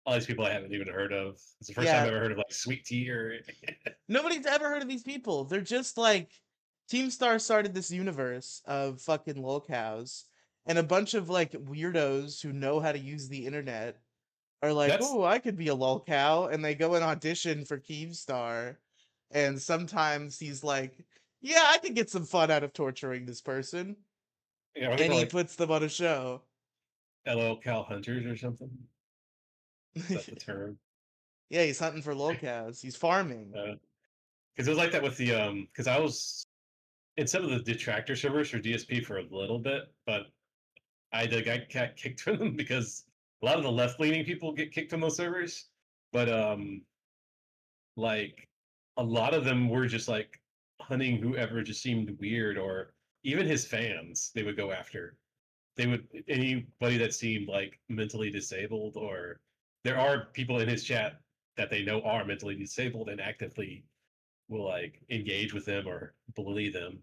All these people I haven't even heard of. It's the first time I've Yeah, ever heard of like Sweet Tea or. nobody's ever heard of these people. They're just like Team Star started this universe of fucking lolcows, and a bunch of like weirdos who know how to use the internet are like, That's "Oh, I could be a lolcow," and they go and audition for Keemstar, and sometimes he's like, "Yeah, I could get some fun out of torturing this person," yeah. I think and they're he like puts them on a show. LL Cal Hunters or something. Is that the term? Yeah, he's hunting for lolcows. He's farming. Because it was like that with the because I was in some of the detractor servers for DSP for a little bit, but got kicked from them because a lot of the left leaning people get kicked from those servers. But like a lot of them were just like hunting whoever just seemed weird, or even his fans they would go after. They would anybody that seemed like mentally disabled, or there are people in his chat that they know are mentally disabled and actively will like engage with them or bully them.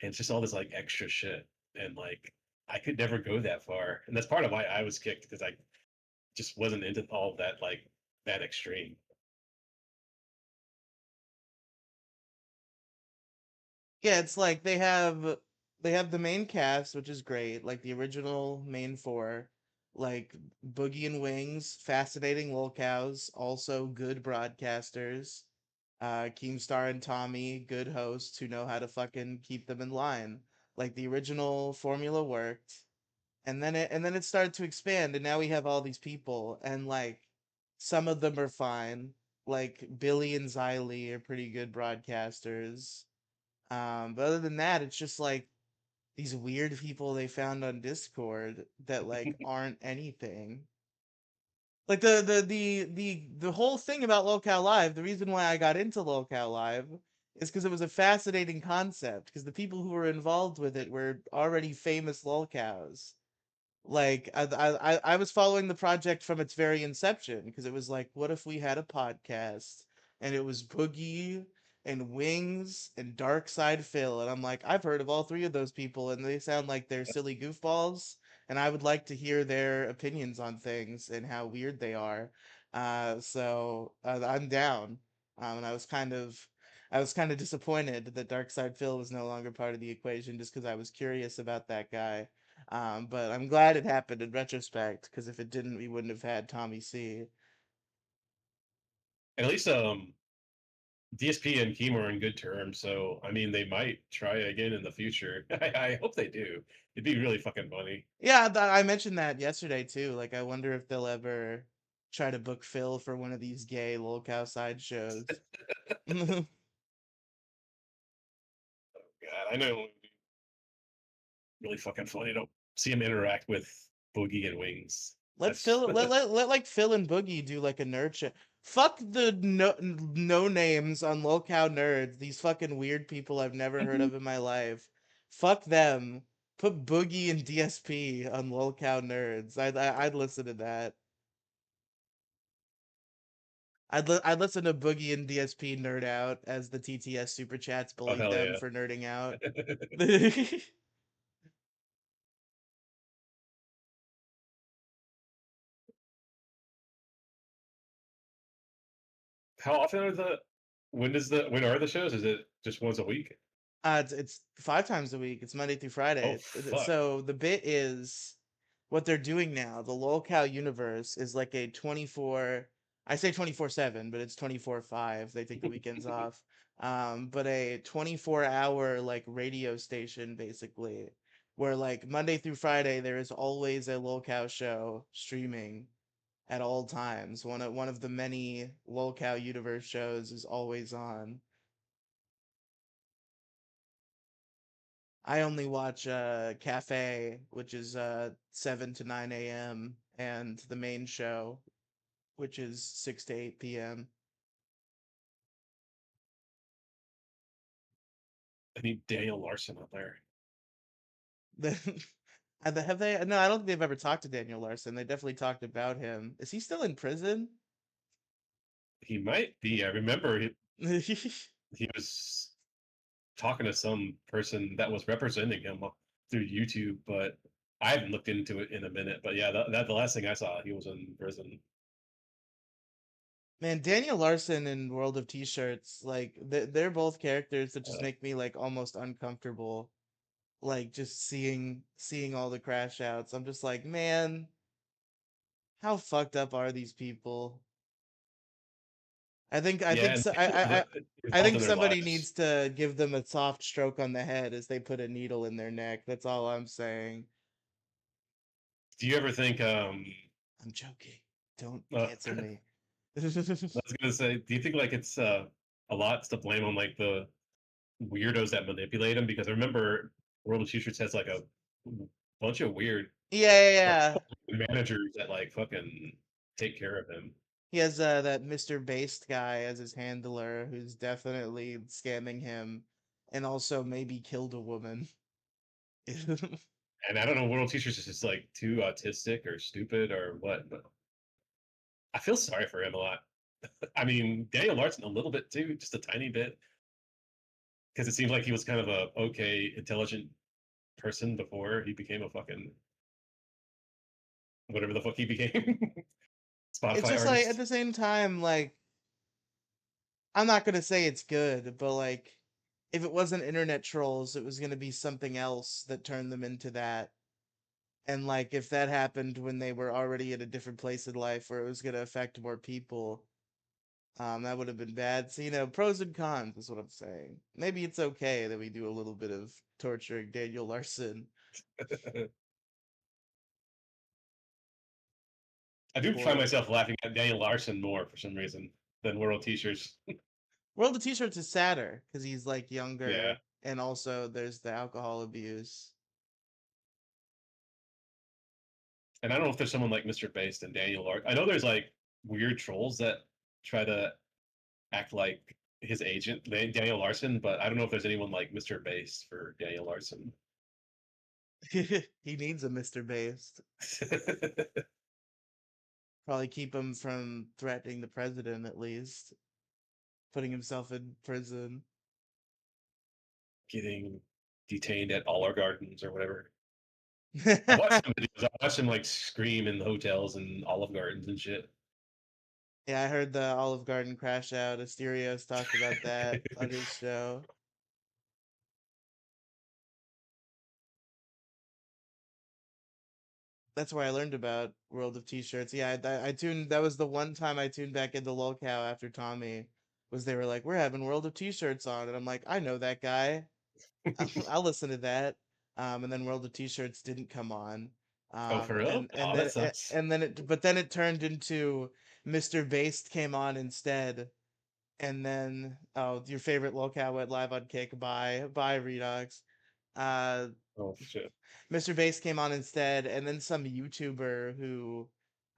And it's just all this like extra shit. And like I could never go that far. And that's part of why I was kicked, because I just wasn't into all of that like that extreme. Yeah, it's like they have the main cast, which is great, like the original main four, like Boogie and Wings, fascinating lolcows, also good broadcasters. Keemstar and Tommy, good hosts who know how to fucking keep them in line. Like the original formula worked, and then it started to expand, and now we have all these people, and like some of them are fine. Like Billy and Xylee are pretty good broadcasters. But other than that, it's just like these weird people they found on Discord that like aren't anything. Like the whole thing about Lolcow Live, the reason why I got into Lolcow Live is because it was a fascinating concept. Because the people who were involved with it were already famous lolcows. Like I was following the project from its very inception because it was like, what if we had a podcast and it was Boogie and Wings and DarkSydePhil, and I'm like, I've heard of all three of those people and they sound like they're silly goofballs, and I would like to hear their opinions on things and how weird they are. So I'm down. And I was kind of disappointed that DarkSydePhil was no longer part of the equation just because I was curious about that guy. But I'm glad it happened in retrospect because if it didn't, we wouldn't have had Tommy C. And at least DSP and Keem are in good terms, so I mean they might try again in the future. I hope they do. It'd be really fucking funny. Yeah, I mentioned that yesterday too. Like, I wonder if they'll ever try to book Phil for one of these gay lolcow side shows. God, I know it would be really fucking funny to see him interact with Boogie and Wings. Let That's Phil let like Phil and Boogie do like a nerd show. Fuck the no names on lolcow nerds. These fucking weird people I've never heard of in my life. Fuck them. Put Boogie and DSP on lolcow nerds. I'd listen to that. I'd listen to Boogie and DSP nerd out as the TTS super chats oh bullied hell them yeah. for nerding out. How often are the when are the shows? Is it just once a week? It's 5 times a week. It's Monday through Oh Friday. fuck. So the bit is what they're doing now. The lolcow universe is like a 24. I say 24/7, but it's 24/5. They take the weekends off. But a 24-hour like radio station basically, where like Monday through Friday there is always a Lolcow show streaming at all times. One of the many Lolcow universe shows is always on. I only watch Cafe, which is 7 to 9 a.m., and the main show, which is 6 to 8 p.m. I need Daniel Larson on there. The have they? No, I don't think they've ever talked to Daniel Larson. They definitely talked about him. Is he still in prison? He might be. I remember he was talking to some person that was representing him through YouTube, but I haven't looked into it in a minute. But yeah, that the last thing I saw, he was in prison. Man, Daniel Larson and World of T-Shirts, like they're both characters that just Uh, make me like almost uncomfortable. Like just seeing all the crash outs. I'm just like, man, how fucked up are these people? I yeah, think and so, I involved think in their somebody lives. needs to give them a soft stroke on the head as they put a needle in their neck. That's all I'm saying. Do you ever think? I'm joking. Don't I cancel me. was gonna say, do you think like it's a lot to blame on like the weirdos that manipulate him? Because I remember World of T-Shirts has like a bunch of weird Yeah, yeah, like yeah. managers that like fucking take care of him. He has that Mr. Based guy as his handler who's definitely scamming him and also maybe killed a woman. And I don't know, World Teachers is just like too autistic or stupid or what, but I feel sorry for him a lot. I mean, Daniel Larson a little bit too, just a tiny bit, because it seems like he was kind of a okay, intelligent person before he became a fucking whatever the fuck he became, It's Spotify just like at artist. the same time, like I'm not gonna say it's good, but like if it wasn't internet trolls, it was gonna be something else that turned them into that. And like if that happened when they were already at a different place in life where it was gonna affect more people, that would have been bad. So pros and cons is what I'm saying. Maybe it's okay that we do a little bit of torturing Daniel Larson I do find for myself laughing at Daniel Larson more for some reason than World Teachers. World of T-shirts is sadder because he's like Yeah, younger, and also there's the alcohol abuse. and I don't know if there's someone like Mr. Based and Daniel Larson. I know there's like weird trolls that try to act like his agent, Daniel Larson, but I don't know if there's anyone like Mr. Base for Daniel Larson. He needs a Mr. Based. Probably keep him from threatening the president at least, putting himself in prison. Getting detained at Olive Gardens or whatever. I've watched some videos. I watched him like scream in the hotels and Olive Gardens and shit. Yeah, I heard the Olive Garden crash out. Asterios talked about that on his show. That's where I learned about World of T-shirts. Yeah, I tuned. That was the one time I tuned back into Lolcow after Tommy. Was they were like, we're having World of T-shirts on, and I'm like, I know that guy. I'll listen to that. And then World of T-shirts didn't come on. Oh, for real? Oh, that sucks. And then it turned into Mr. Based came on instead. And then your favorite Lolcow went live on Kick. Bye Redox. Uh, Oh shit. Mr. Bass came on instead, and then some YouTuber who,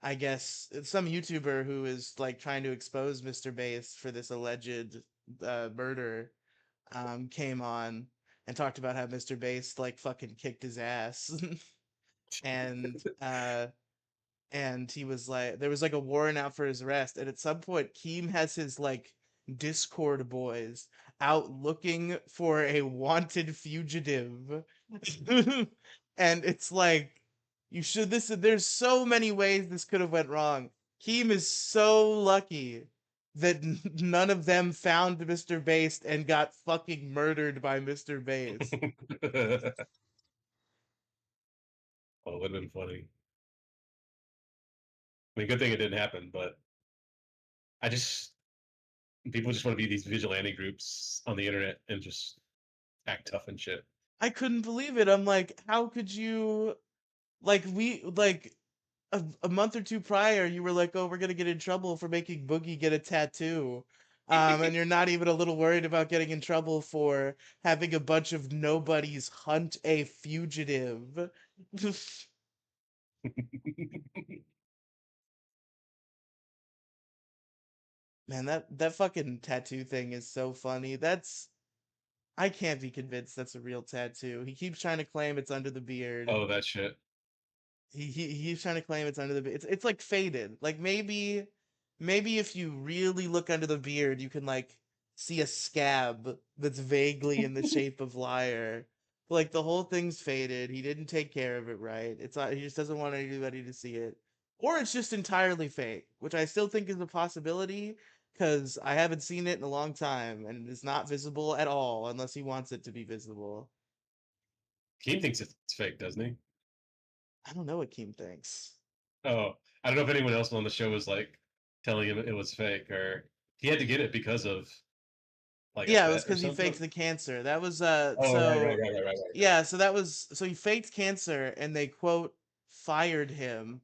I guess, it's some YouTuber who is like trying to expose Mr. Bass for this alleged murder, came on and talked about how Mr. Bass like fucking kicked his ass, and he was like, there was like a warrant out for his arrest, and at some point, Keem has his like Discord boys out looking for a wanted fugitive, and it's like you should this. There's so many ways this could have went wrong. Keem is so lucky that none of them found Mr. Based and got fucking murdered by Mr. Based. Oh, it would have been funny. I mean, good thing it didn't happen, but I just people just want to be these vigilante groups on the internet and just act tough and shit. I couldn't believe it. I'm like, how could you like a month or two prior, you were like, "Oh, we're gonna get in trouble for making Boogie get a tattoo," and you're not even a little worried about getting in trouble for having a bunch of nobodies hunt a fugitive. Man, that fucking tattoo thing is so funny. That's I can't be convinced that's a real tattoo. He keeps trying to claim it's under the beard. Oh, that shit. He's trying to claim it's under the it's like faded. Like maybe if you really look under the beard, you can like see a scab that's vaguely in the shape of Liar. Like the whole thing's faded. He didn't take care of it right. It's not, he just doesn't want anybody to see it. Or it's just entirely fake, which I still think is a possibility because I haven't seen it in a long time and it's not visible at all unless he wants it to be visible. Keem thinks it's fake, doesn't he? I don't know what Keem thinks. Oh, I don't know if anyone else on the show was like telling him it was fake, or he had to get it because of like a Yeah, it was bet or because he faked something. the cancer. That was Oh, so right. yeah, so that was so he faked cancer and they quote fired him,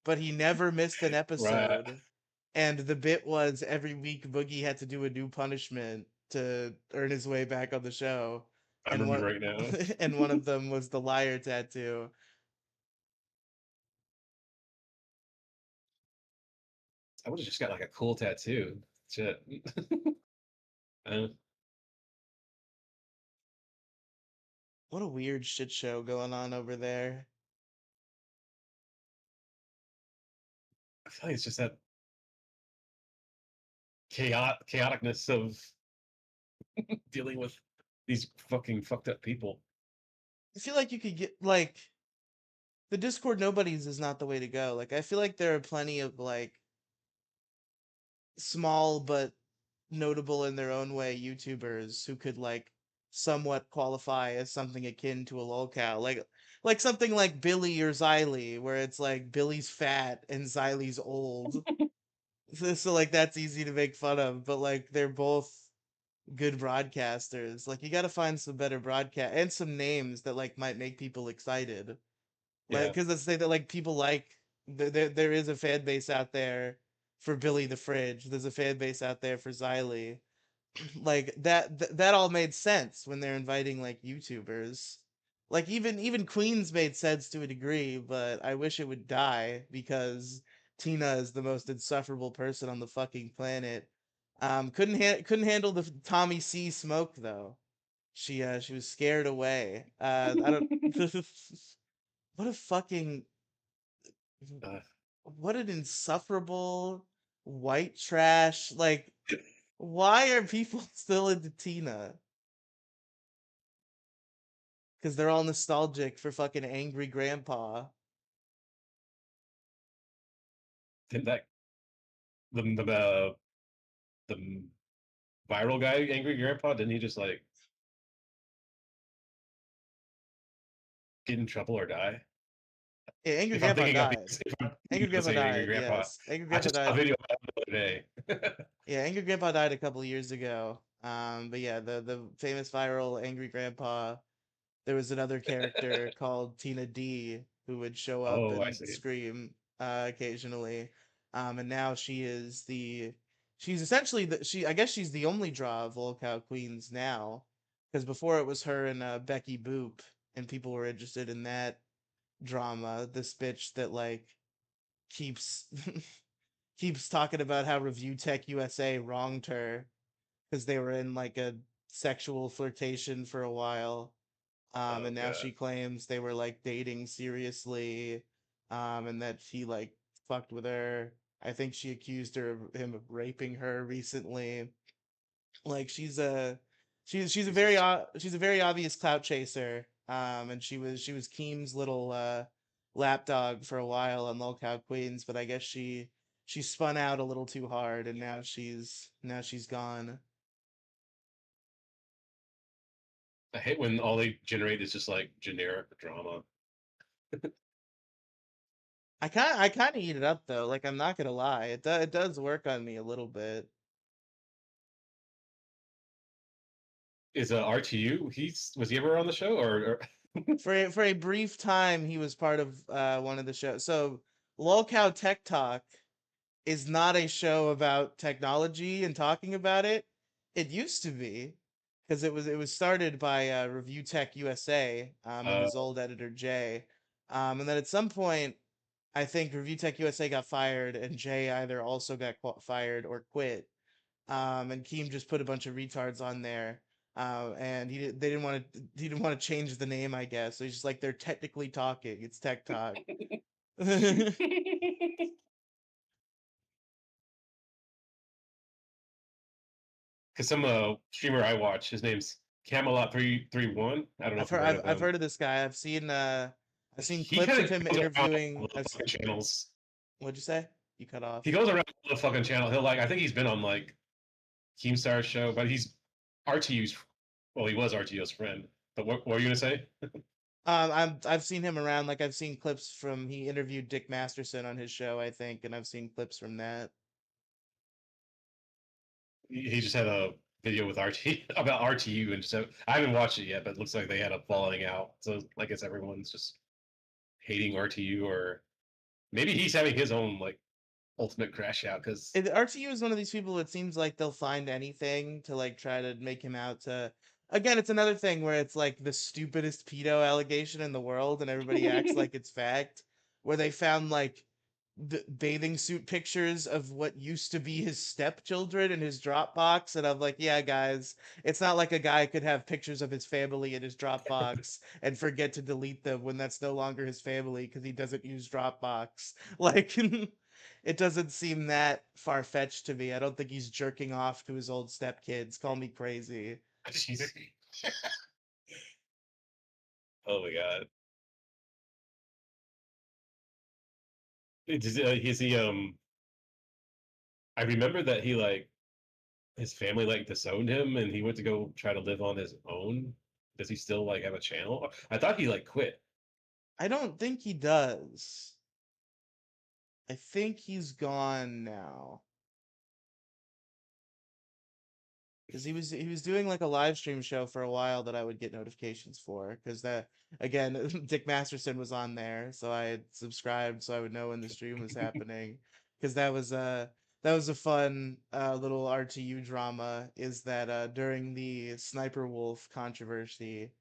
but he never missed an Right. episode. And the bit was every week Boogie had to do a new punishment to earn his way back on the show. I And remember what right now. and one of them was the liar tattoo. I would have just got like a cool tattoo. Shit. uh, What a weird shit show going on over there. I feel like it's just that chaoticness of dealing with these fucking fucked up people. I feel like you could get like the Discord nobodies is not the way to go. Like I feel like there are plenty of like small but notable in their own way YouTubers who could like somewhat qualify as something akin to a lolcow. Like something like Billy or Xylee, where it's like Billy's fat and Xylee's old. So like that's easy to make fun of, but like they're both good broadcasters. Like you got to find some better broadcast and some names that like might make people excited. Like Yeah. because let's say that like people like there is a fan base out there for Billy the Fridge. There's a fan base out there for Xylee. Like that all made sense when they're inviting like YouTubers. Like even Queens made sense to a degree, but I wish it would die because Tina is the most insufferable person on the fucking planet. Couldn't handle the Tommy C smoke though. She was scared away. I don't. What a fucking Uh, what an insufferable white trash. Like why are people still into Tina? Because they're all nostalgic for fucking angry grandpa. didn't that the viral guy, Angry Grandpa, didn't he just like get in trouble or die? Yeah, angry If I'm grandpa thinking of died. if I'm Angry thinking of the grandpa same Angry died. Grandpa, Yes, angry I grandpa just saw a died. video of him the other day. Yeah, angry grandpa died a couple years ago. But yeah, the famous viral angry grandpa. There was another character called Tina D who would show up Oh, I and see. scream occasionally. And now she's essentially I guess she's the only draw of Lolcow Queens now, because before it was her and Becky Boop, and people were interested in that drama. This bitch that like keeps keeps talking about how Review Tech USA wronged her because they were in like a sexual flirtation for a while. Oh And now god. she claims they were like dating seriously, and that he like fucked with her. I think she accused him of raping her recently. Like she's a Jesus. she's a very obvious clout chaser. And she was Keem's little lapdog for a while on Lolcow Queens, but I guess she spun out a little too hard, and now she's gone. I hate when all they generate is just like generic drama. I kind of eat it up though. Like I'm not gonna lie, it does work on me a little bit. Is RTU? Was he ever on the show or For a brief time, he was part of one of the shows. So Lolcow Tech Talk is not a show about technology and talking about it. It used to be because it was started by Review Tech USA and uh, his old editor Jay, and then at some point I think Review Tech USA got fired and Jay either also got fired or quit. And Keem just put a bunch of retards on there. And they didn't want to he didn't want to change the name, I guess. So he's just like they're technically talking. It's Tech Talk. because some streamer I watch, his name's Camelot 331. I don't know I've if you've heard heard of I've him. heard of this guy. I've seen He clips kind of of him goes around interviewing all the fucking channels. what'd you say? You cut off. He goes around all the fucking channel. He'll I think he's been on like Keemstar's show, but he's RTU's. Well, he was RTU's friend. But what were you gonna say? I've seen him around, like I've seen clips from he interviewed Dick Masterson on his show, I think, and I've seen clips from that. He just had a video with RT about RTU, and so I haven't watched it yet, but it looks like they had a falling out. So I guess everyone's just hating RTU, or maybe he's having his own like ultimate crash out because RTU is one of these people that seems like they'll find anything to like try to make him out to. Again, it's another thing where it's like the stupidest pedo allegation in the world, and everybody acts like it's fact. Where they found like the bathing suit pictures of what used to be his stepchildren in his Dropbox, and I'm like, yeah, guys, it's not like a guy could have pictures of his family in his Dropbox and forget to delete them when that's no longer his family because he doesn't use Dropbox. Like, it doesn't seem that far fetched to me. I don't think he's jerking off to his old stepkids. Call me crazy. Jesus. Oh my god. Is he I remember that he like his family like disowned him and he went to go try to live on his own. Does he still like have a channel? I thought he like quit. I don't think he does. I think he's gone now. Because he was doing like a live stream show for a while that I would get notifications for. Because that again, Dick Masterson was on there, so I had subscribed so I would know when the stream was happening. Because that was a fun little RTU drama. Is that during the Sniper Wolf controversy,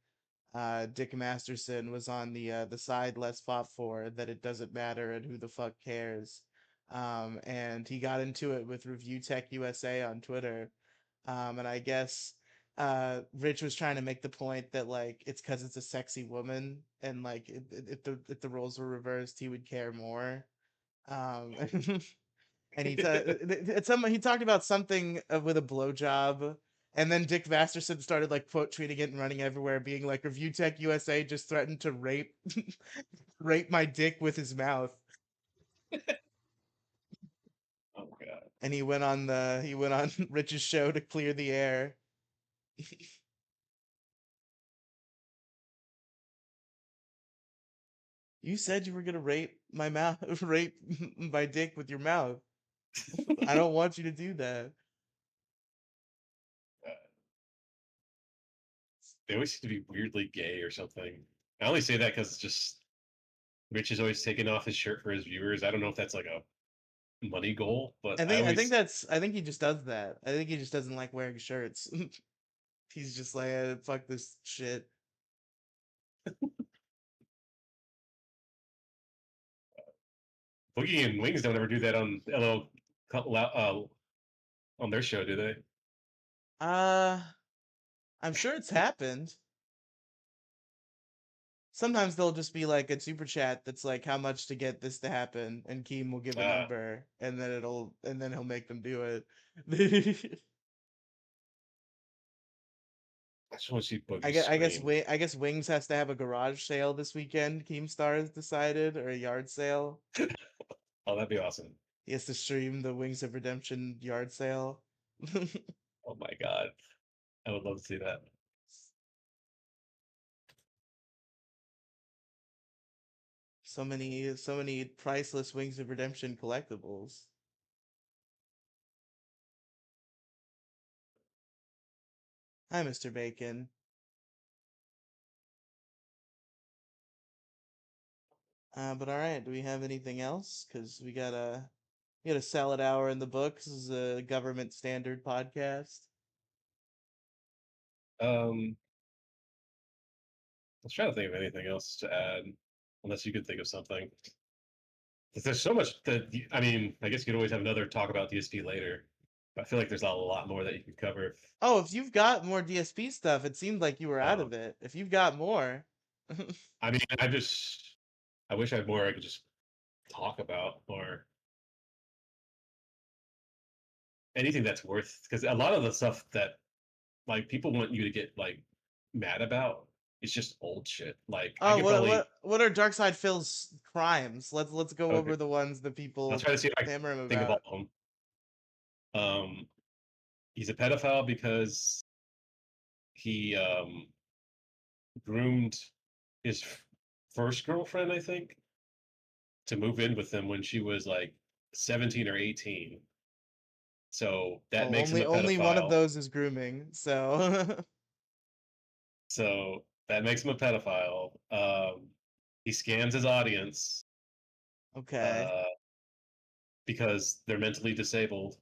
Dick Masterson was on the side less fought for, that it doesn't matter and who the fuck cares. And he got into it with Review Tech USA on Twitter. And I guess Rich was trying to make the point that like it's because it's a sexy woman, and like if the roles were reversed, he would care more. Um, and he talked about something with a blowjob, and then Dick Masterson started like quote tweeting it and running everywhere, being like, "Review Tech USA just threatened to rape my dick with his mouth." Oh god. And he went on Rich's show to clear the air. You said you were gonna rape my mouth, rape my dick with your mouth. I don't want you to do that. They always seem to be weirdly gay or something. I only say that because just Rich is always taking off his shirt for his viewers. I don't know if that's like a money goal, but I I think I think always that's I think he just does that. I think he just doesn't like wearing shirts. He's just like, fuck this shit. Boogie and Wings don't ever do that on LL on their show, do they? Uh, I'm sure it's happened. Sometimes there'll just be like a super chat that's like, how much to get this to happen, and Keem will give a Uh, number, and then he'll make them do it. I just want to see I Boogie guess I guess scream. Wi- I guess Wings has to have a garage sale this weekend. Keemstar has decided, or a yard sale. Oh, that'd be awesome. He has to stream the Wings of Redemption yard sale. Oh my god, I would love to see that. So many priceless Wings of Redemption collectibles. Hi, Mr. Bacon. But all right, do we have anything else? Because we got a solid hour in the books. This is a government standard podcast. I was trying to think of anything else to add, unless you could think of something. 'Cause there's so much that I mean, I guess you could always have another talk about DSP later. But I feel like there's a lot more that you could cover. Oh, if you've got more DSP stuff, it seemed like you were out Um, of it. If you've got more, I mean, I wish I had more I could just talk about, or anything that's worth, because a lot of the stuff that like people want you to get like mad about is just old shit. Like I oh, could probably what are DarkSydePhil's crimes? Let's go okay. over the ones that I'll people try to see if I can hammer him think of all about. of them. He's a pedophile because he groomed his first girlfriend, I think, to move in with him when she was like 17 or 18. So that Well, makes him a only one of pedophile. those is grooming. So, So that makes him a pedophile. He scams his audience okay, uh, because they're mentally disabled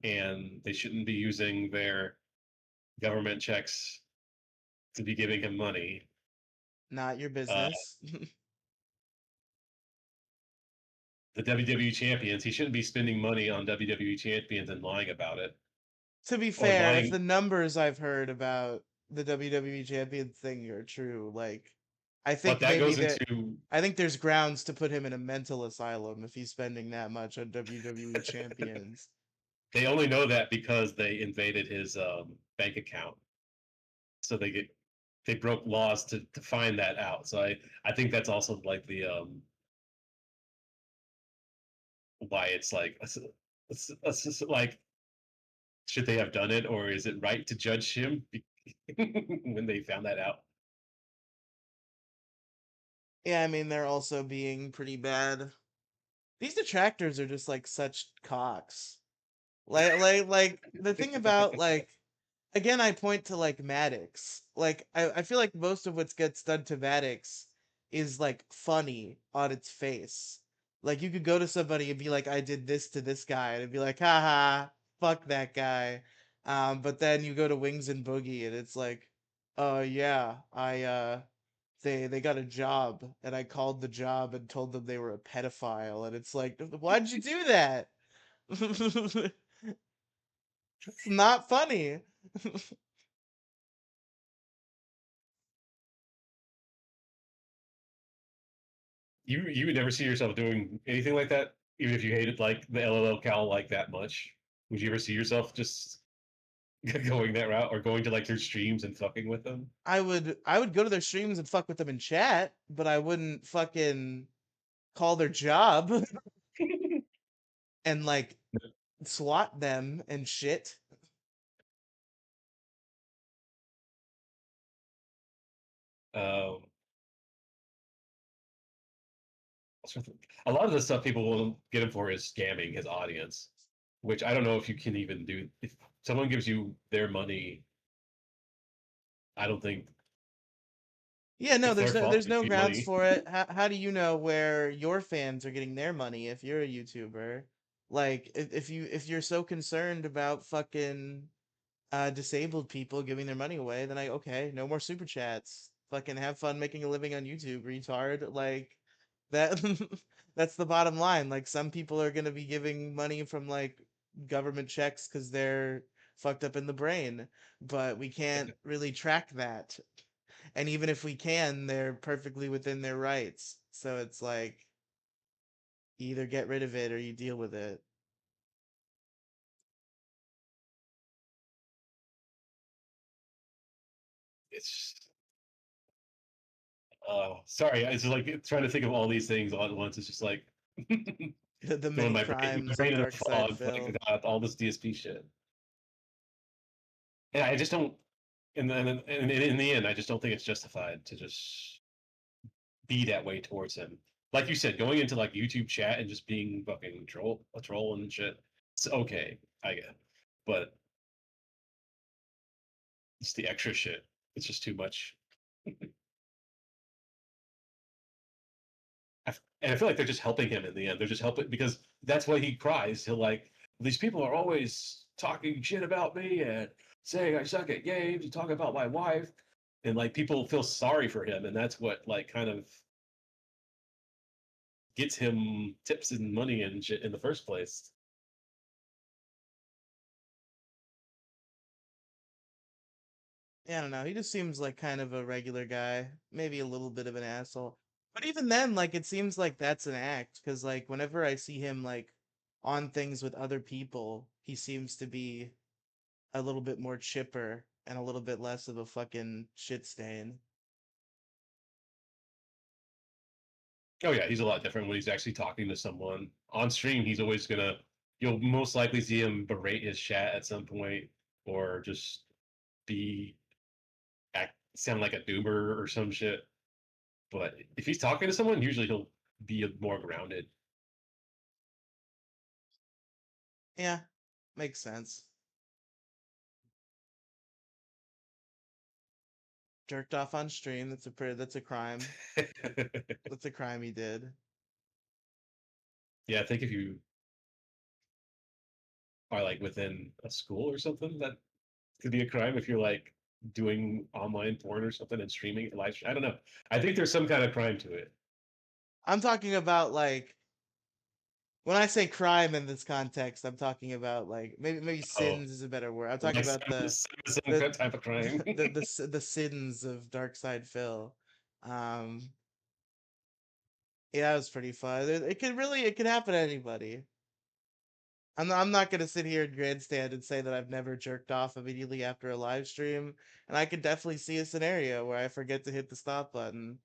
and they shouldn't be using their government checks to be giving him money. not your Uh, business. the WWE champions, he shouldn't be spending money on WWE champions and lying about it, To be or fair, if lying. the numbers I've heard about the WWE champion thing are true, like I But think that maybe goes into I think there's grounds to put him in a mental asylum if he's spending that much on WWE champions. they only know that because they invaded his bank account, so they broke laws to find that out. So I think that's also like the why it's like like should they have done it, or is it right to judge him when they found that out? Yeah, I mean they're also being pretty bad. These detractors are just like such cocks. Like the thing about like again I point to like Maddox. Like I feel like most of what gets done to Maddox is like funny on its face. Like you could go to somebody and be like, I did this to this guy, and it'd be like, haha, fuck that guy. But then you go to Wings and Boogie and it's like, yeah, they got a job and I called the job and told them they were a pedophile and it's like, why'd you do that? It's not funny. You would never see yourself doing anything like that, even if you hated like the LLL Cal like that much. Would you ever see yourself just going that route, or going to like their streams and fucking with them? I would go to their streams and fuck with them in chat, but I wouldn't fucking call their job and like swat them and shit. Um, a lot of the stuff people will get him for is scamming his audience, which I don't know if you can even do. If someone gives you their money, I don't think Yeah, no, it's their fault there's to give no you grounds money. for it. How do you know where your fans are getting their money if you're a YouTuber? Like if you're so concerned about fucking disabled people giving their money away, then okay, no more super chats. Fucking have fun making a living on YouTube, retard. Like that that's the bottom line. Like some people are gonna be giving money from like government checks because they're fucked up in the brain, but we can't really track that. And even if we can, they're perfectly within their rights. So it's like you either get rid of it or you deal with it. It's sorry, it's just like trying to think of all these things all at once. It's just like The doing many my crimes brain of in a Dark Side fog, like Phil. all this DSP shit. And I just don't. In the end, I just don't think it's justified to just be that way towards him. like you said, going into like YouTube chat and just being fucking a troll and shit. It's okay, I get, but it's the extra shit. It's just too much. And I feel like they're just helping him in the end. They're just helping because that's why he cries. He'll like, these people are always talking shit about me and saying I suck at games and talking about my wife, and like people feel sorry for him, and that's what like kind of gets him tips and money and shit in the first place. Yeah, I don't know. He just seems like kind of a regular guy, maybe a little bit of an asshole. But even then, like it seems like that's an act because like whenever I see him like on things with other people, he seems to be a little bit more chipper and a little bit less of a fucking shit stain. Oh yeah, he's a lot different when he's actually talking to someone on stream. He's always gonna. You'll most likely see him berate his chat at some point, or just be sound like a doomer or some shit. But if he's talking to someone, usually he'll be more grounded. Yeah, makes sense. Jerked off on stream. That's a crime. That's a crime he did. Yeah, I think if you are like within a school or something, that could be a crime. If you're like doing online porn or something and streaming it live, I don't know. I think there's some kind of crime to it. I'm talking about like when I say crime in this context, I'm talking about like maybe Oh, sins is a better word. I'm talking like about some the type of crime. the sins of DarkSydePhil. Um, yeah, it was pretty fun. It could happen to anybody. I'm not gonna sit here and grandstand and say that I've never jerked off immediately after a live stream, and I could definitely see a scenario where I forget to hit the stop button.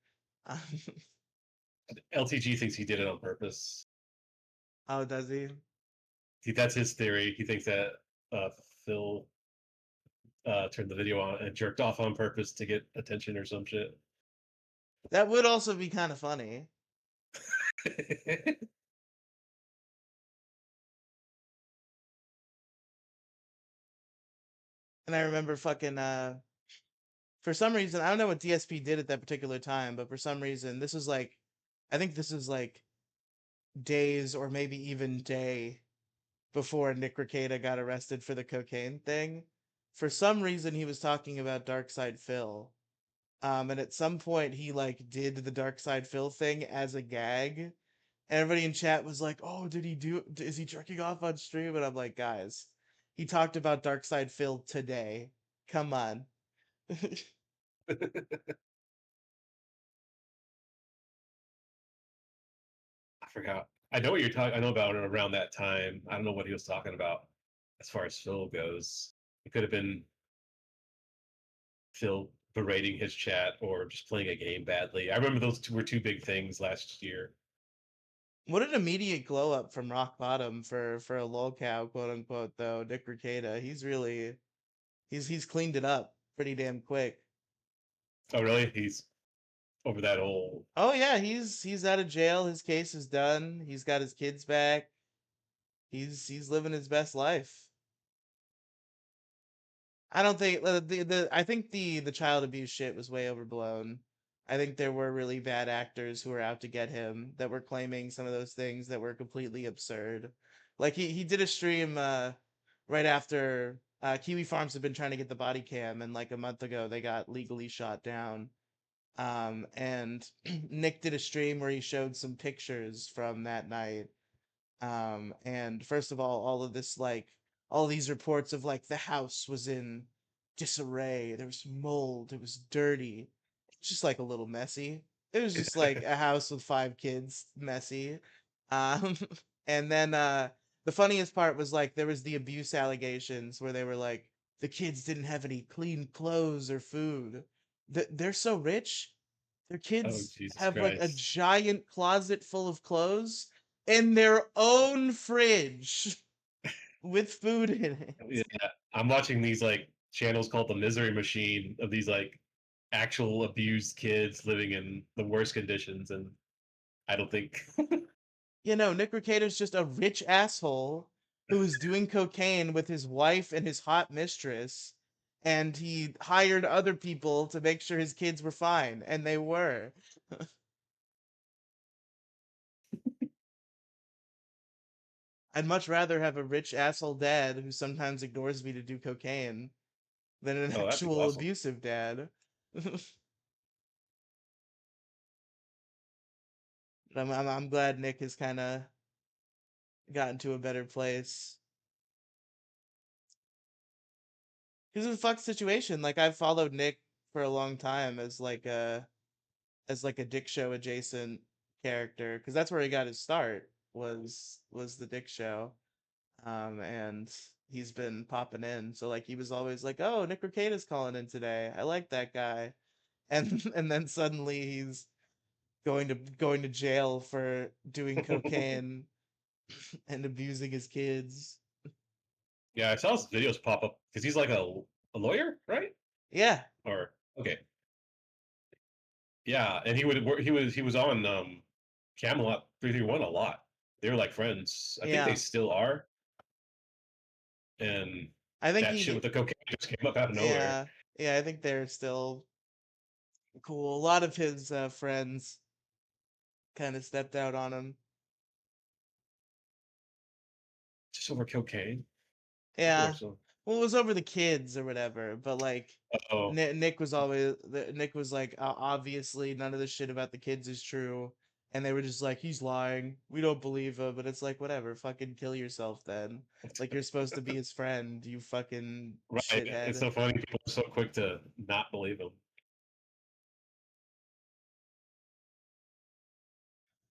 LTG thinks he did it on purpose. Oh, does he? That's his theory. He thinks that Phil turned the video on and jerked off on purpose to get attention or some shit. That would also be kind of funny. And I remember fucking for some reason I don't know what DSP did at that particular time, but for some reason this was like I think this is like days or maybe even day before Nick Rekieta got arrested for the cocaine thing. For some reason he was talking about DarkSydePhil. And at some point he like did the DarkSydePhil thing as a gag. And everybody in chat was like, "Oh, did he do? Is he jerking off on stream?" And I'm like, "Guys, he talked about DarkSydePhil today. Come on." I forgot. I know what you're talking. I know about it around that time. I don't know what he was talking about as far as Phil goes. It could have been Phil berating his chat or just playing a game badly. I remember those two were two big things last year. What an immediate glow up from rock bottom for a lolcow, quote unquote, though. Nick Rekieta, he's really he's cleaned it up pretty damn quick. Oh, really? He's over that old. Oh yeah, he's out of jail. His case is done. He's got his kids back. He's living his best life. I don't think the I think the child abuse shit was way overblown. I think there were really bad actors who were out to get him that were claiming some of those things that were completely absurd. Like he did a stream right after Kiwi Farms had been trying to get the body cam, and like a month ago they got legally shot down. And Nick did a stream where he showed some pictures from that night. And first of all of this like all these reports of like the house was in disarray, there was mold, it was dirty, just like a little messy. It was just like a house with five kids, messy. um and then the funniest part was like there was the abuse allegations where they were like the kids didn't have any clean clothes or food. They're so rich, their Oh, kids Jesus have like a Christ. giant closet full of clothes in their own fridge with food in it. Yeah, I'm watching these like channels called the Misery Machine of these like actual abused kids living in the worst conditions, and I don't think. You know, Nick Recado's just a rich asshole who is doing cocaine with his wife and his hot mistress, and he hired other people to make sure his kids were fine, and they were. I'd much rather have a rich asshole dad who sometimes ignores me to do cocaine than an Oh, that'd be actual awesome. abusive dad. I'm glad Nick has kind of gotten to a better place. Because it's a fucked situation. Like I've followed Nick for a long time as like a Dick Show adjacent character, because that's where he got his start was the Dick Show. And he's been popping in. So like he was always like, "Oh, Nick Recado's calling in today. I like that guy." And then suddenly he's going to jail for doing cocaine and abusing his kids. Yeah, I saw his videos pop up because he's like a lawyer, right? Yeah, Or okay, yeah, and he was on Camelot 331 a lot. They were like friends. I think they yeah. still are. And I think that shit he with the cocaine just came up out of nowhere. yeah, yeah, I think they're still cool. A lot of his friends kind of stepped out on him. Just over cocaine. Of Yeah. course. So. Well, it was over the kids or whatever, but like Oh, Nick was like obviously none of the shit about the kids is true, and they were just like he's lying. We don't believe him, but it's like whatever, fucking kill yourself then. Like you're supposed to be his friend, you fucking right. It's shithead. so funny. People are so quick to not believe him.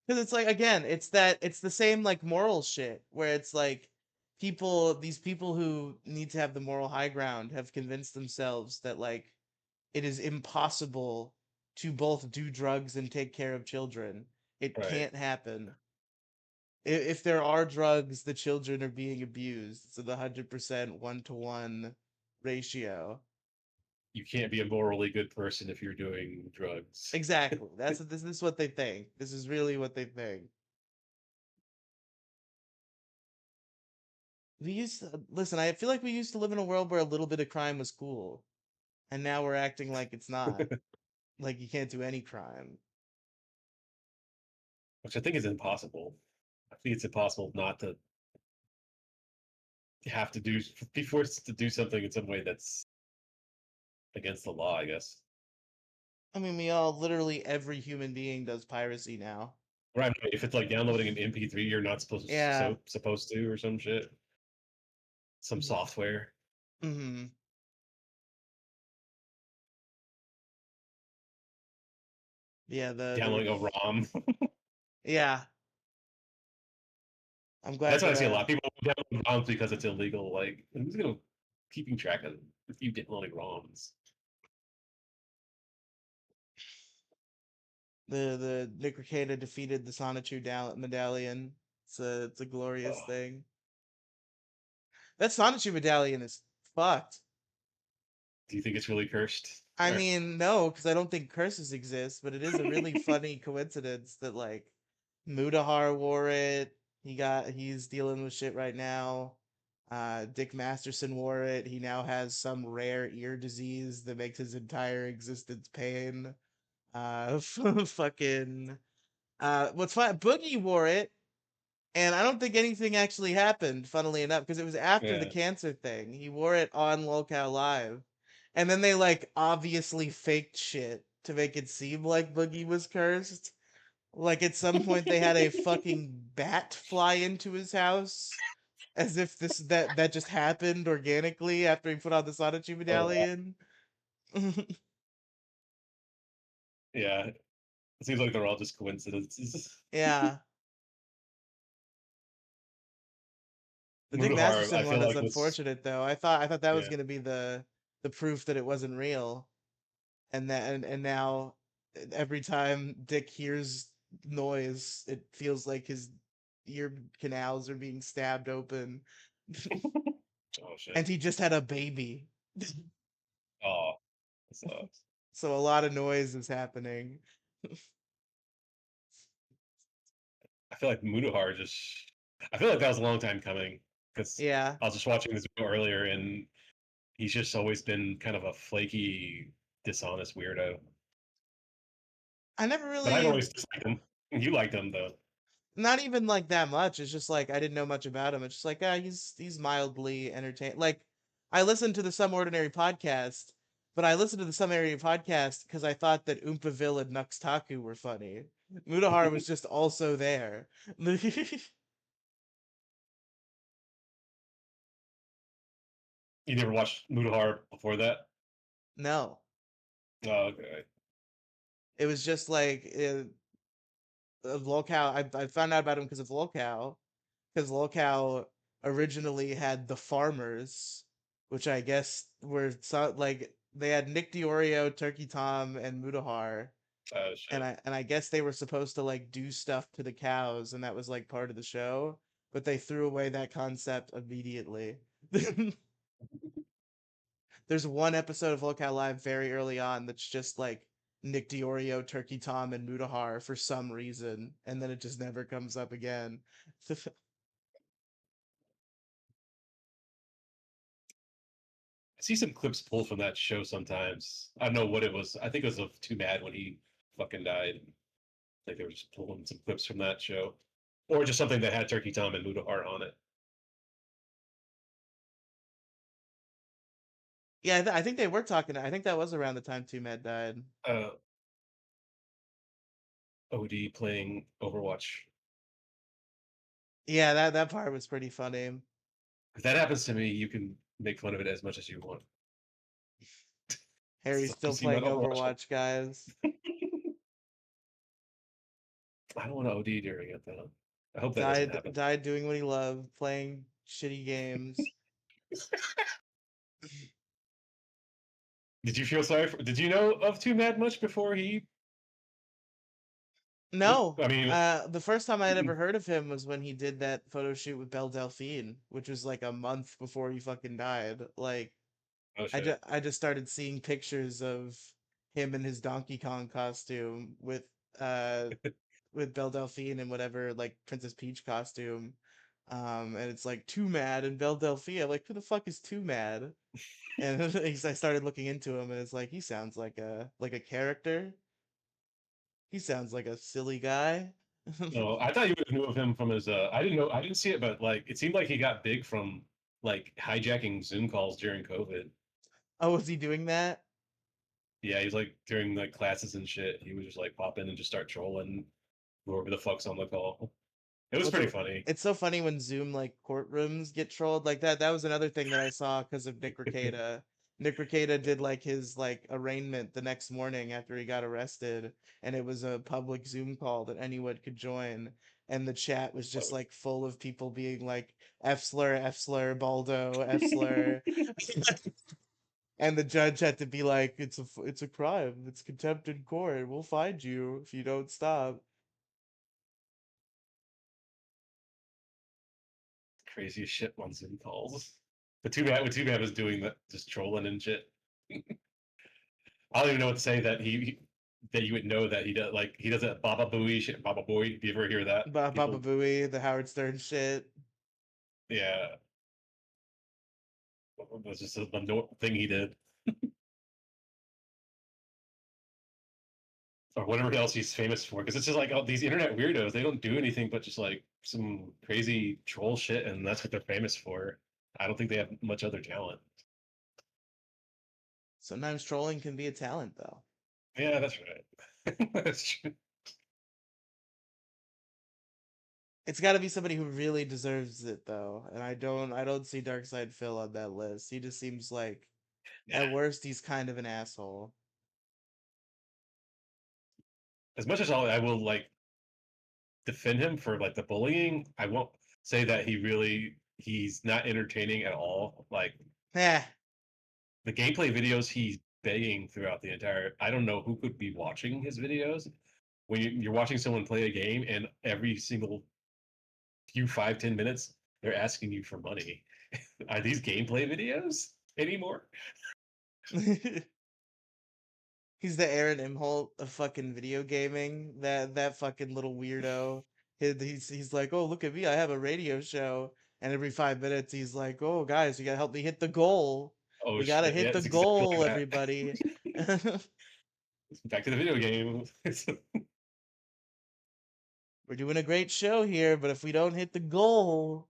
Because it's like again, it's the same like moral shit where it's like these people who need to have the moral high ground have convinced themselves that like it is impossible to both do drugs and take care of children. It Right. can't happen. If there are drugs, the children are being abused. So the 100% 1-to-1 ratio. You can't be a morally good person if you're doing drugs. Exactly. This is what they think. This is really what they think. We used to listen. I feel like we used to live in a world where a little bit of crime was cool, and now we're acting like it's not. Like you can't do any crime. Which I think is impossible. I think it's impossible not to have to do be forced to do something in some way that's against the law. I guess. I mean, we all literally every human being does piracy now. Right. If it's like downloading an MP3, you're not Yeah. supposed to or some shit. Some software. Mm-hmm. Yeah. The Downloading a ROM. yeah. I'm That's glad. what I see a lot. People download ROMs because it's illegal. Like, who's gonna keeping track of you downloading ROMs? The Nick Rekieta defeated the Sonichu medallion. It's a glorious Oh, thing. That Sonichu medallion is fucked. do you think it's really cursed? I Or, mean, no, because I don't think curses exist, but it is a really funny coincidence that like Mudahar wore it. He's dealing with shit right now. Dick Masterson wore it. He now has some rare ear disease that makes his entire existence pain. Fucking what's fun? Boogie wore it, and I don't think anything actually happened, funnily enough, because it was after the yeah. cancer thing. He wore it on Lolcow Live. And then they like obviously faked shit to make it seem like Boogie was cursed. Like at some point they had a fucking bat fly into his house as if that just happened organically after he put on the Sonichi Oh, wow. medallion. Yeah. It seems like they're all just coincidences. Yeah. The Dick Mutahar, Masterson I one feel is like was unfortunate though. I thought that was yeah. gonna be the proof that it wasn't real. And now every time Dick hears noise, it feels like his ear canals are being stabbed open. Oh shit. And he just had a baby. Oh, that sucks. So a lot of noise is happening. feel like Mutahar just. I feel like that was a long time coming because Yeah, I was just watching this video earlier, and he's just always been kind of a flaky, dishonest weirdo. I never But I've really, always disliked him. You liked him though. not even like that much. It's just like I didn't know much about him. It's just like he's mildly entertaining. Like I listened to the Some Ordinary podcast, but I listened to the Some Ordinary podcast because I thought that Oompaville and Nuxtaku were funny. Mutahar was just also there. You never watched Mutahar before that? No, Oh, okay. it was just like Lolcow. I found out about him because Lolcow originally had the Farmers, which I guess were so, like they had Nick Diorio, Turkey Tom, and Mutahar, Oh shit. and I guess they were supposed to like do stuff to the cows, and that was like part of the show, but they threw away that concept immediately. There's one episode of Lolcow Live very early on that's just like Nick Diorio, Turkey Tom, and Mutahar for some reason, and then it just never comes up again. I see some clips pulled from that show sometimes. I don't know what it was. I think it was of Too Mad when he fucking died. I think they were just pulling some clips from that show, or just something that had Turkey Tom and Mutahar on it. Yeah, I think they were talking. I think that was around the time Two Mad died. Uh, OD playing Overwatch. Yeah, that part was pretty funny. If that happens to me, you can make fun of it as much as you want. Harry's So, still see my playing Overwatch. Overwatch, guys. I don't want to OD during it though. I hope that doesn't Died happen. died doing what he loved, playing shitty games. Did you feel sorry for? Did you know of Too Mad much before he? No, I mean, the first time I had ever heard of him was when he did that photo shoot with Belle Delphine, which was like a month before he fucking died. Like oh shit. I just started seeing pictures of him in his Donkey Kong costume uh with Belle Delphine and whatever like Princess Peach costume. And it's like Too Mad and Belle Delphine. I'm like, who the fuck is Too Mad? And I started looking into him, and it's like he sounds like a character. He sounds like a silly guy. No, I thought you would knew of him from his. I didn't know. I didn't see it, but like it seemed like he got big from like hijacking Zoom calls during COVID. Oh, was he doing that? Yeah, he was like during like classes and shit. He would just like pop in and just start trolling whoever the fuck's on the call. It was Well, pretty funny. it's so funny when Zoom like courtrooms get trolled like that. That was another thing that I saw because of Nick Rekieta. Nick Rekieta did like his like arraignment the next morning after he got arrested, and it was a public Zoom call that anyone could join, and the chat was just like full of people being like F slur, Baldo, F slur, and the judge had to be like, it's a crime, it's contempt in court. We'll find you if you don't stop. Craziest shit on Zoom calls. But too bad. What too bad was doing that, just trolling and shit. I don't even know what to say that that you would know that he does like he does that Baba Booey shit. Baba Booey. Do you ever hear that? Baba People, Booey, the Howard Stern shit. yeah, it was just a thing he did, or whatever else he's famous for. Because it's just like all these internet weirdos. They don't do anything but just like some crazy troll shit, and that's what they're famous for. I don't think they have much other talent. Sometimes trolling can be a talent, though. Yeah, that's right. That's true. It's got to be somebody who really deserves it, though. And I don't see DarkSydePhil on that list. He just seems like, Yeah. at worst, he's kind of an asshole. As much as I will like defend him for like the bullying, I won't say that he's not entertaining at all. Like Eh. the gameplay videos he's begging throughout the entire. I don't know who could be watching his videos when you're watching someone play a game and every single few 5-10 minutes they're asking you for money. Are these gameplay videos anymore? He's the Aaron Imholt of fucking video gaming. That fucking little weirdo. He's like, oh, look at me, I have a radio show. And every 5 minutes, he's like, oh, guys, you gotta help me hit the goal. Oh We gotta shit! Yeah, hit the it's exactly goal, like that. everybody. Back to the video game. We're doing a great show here, but if we don't hit the goal,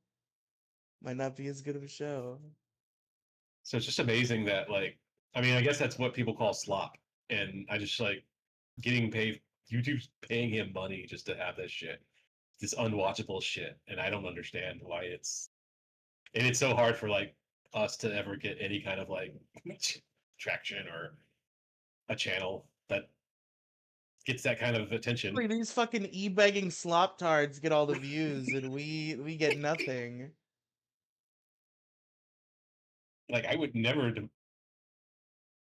might not be as good of a show. So it's just amazing that, like, I mean, I guess that's what people call slop, and I just like getting paid. YouTube's paying him money just to have this shit, this unwatchable shit, and I don't understand why it's so hard for like us to ever get any kind of like traction or a channel that gets that kind of attention. Like, these fucking e-begging slop tards get all the views, and we get nothing. Like, I would never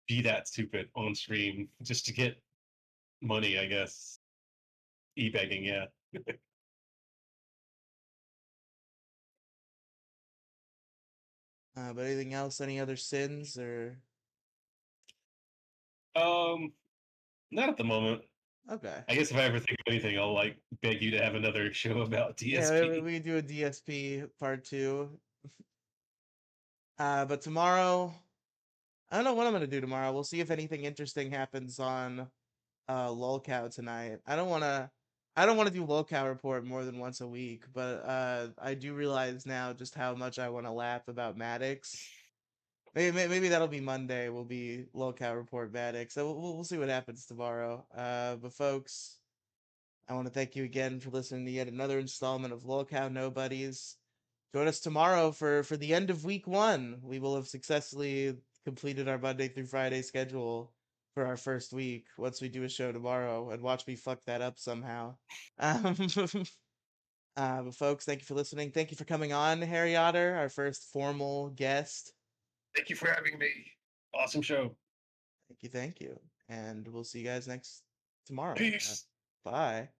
be that stupid on stream just to get money, I guess. E-begging, yeah. But anything else? Any other sins or? Um, Not at the moment. Okay. I guess if I ever think of anything, I'll like beg you to have another show about Yeah, DSP. we can do a DSP part 2. But tomorrow, I don't know what I'm gonna do tomorrow. We'll see if anything interesting happens on Lolcow tonight. I don't wanna do Lolcow report more than once a week, but I do realize now just how much I want to laugh about Maddox. Maybe that'll be Monday. Will be Lolcow report Maddox. So we'll see what happens tomorrow. But folks, I want to thank you again for listening to yet another installment of Lolcow Nobodies. Join us tomorrow for the end of week 1. We will have successfully completed our Monday through Friday schedule for our first week once we do a show tomorrow, and watch me fuck that up somehow. Um, but folks, thank you for listening. Thank you for coming on, Harry Otter, our first formal guest. Thank you for having me. Awesome show. Thank you, and we'll see you guys next tomorrow. Peace. Bye.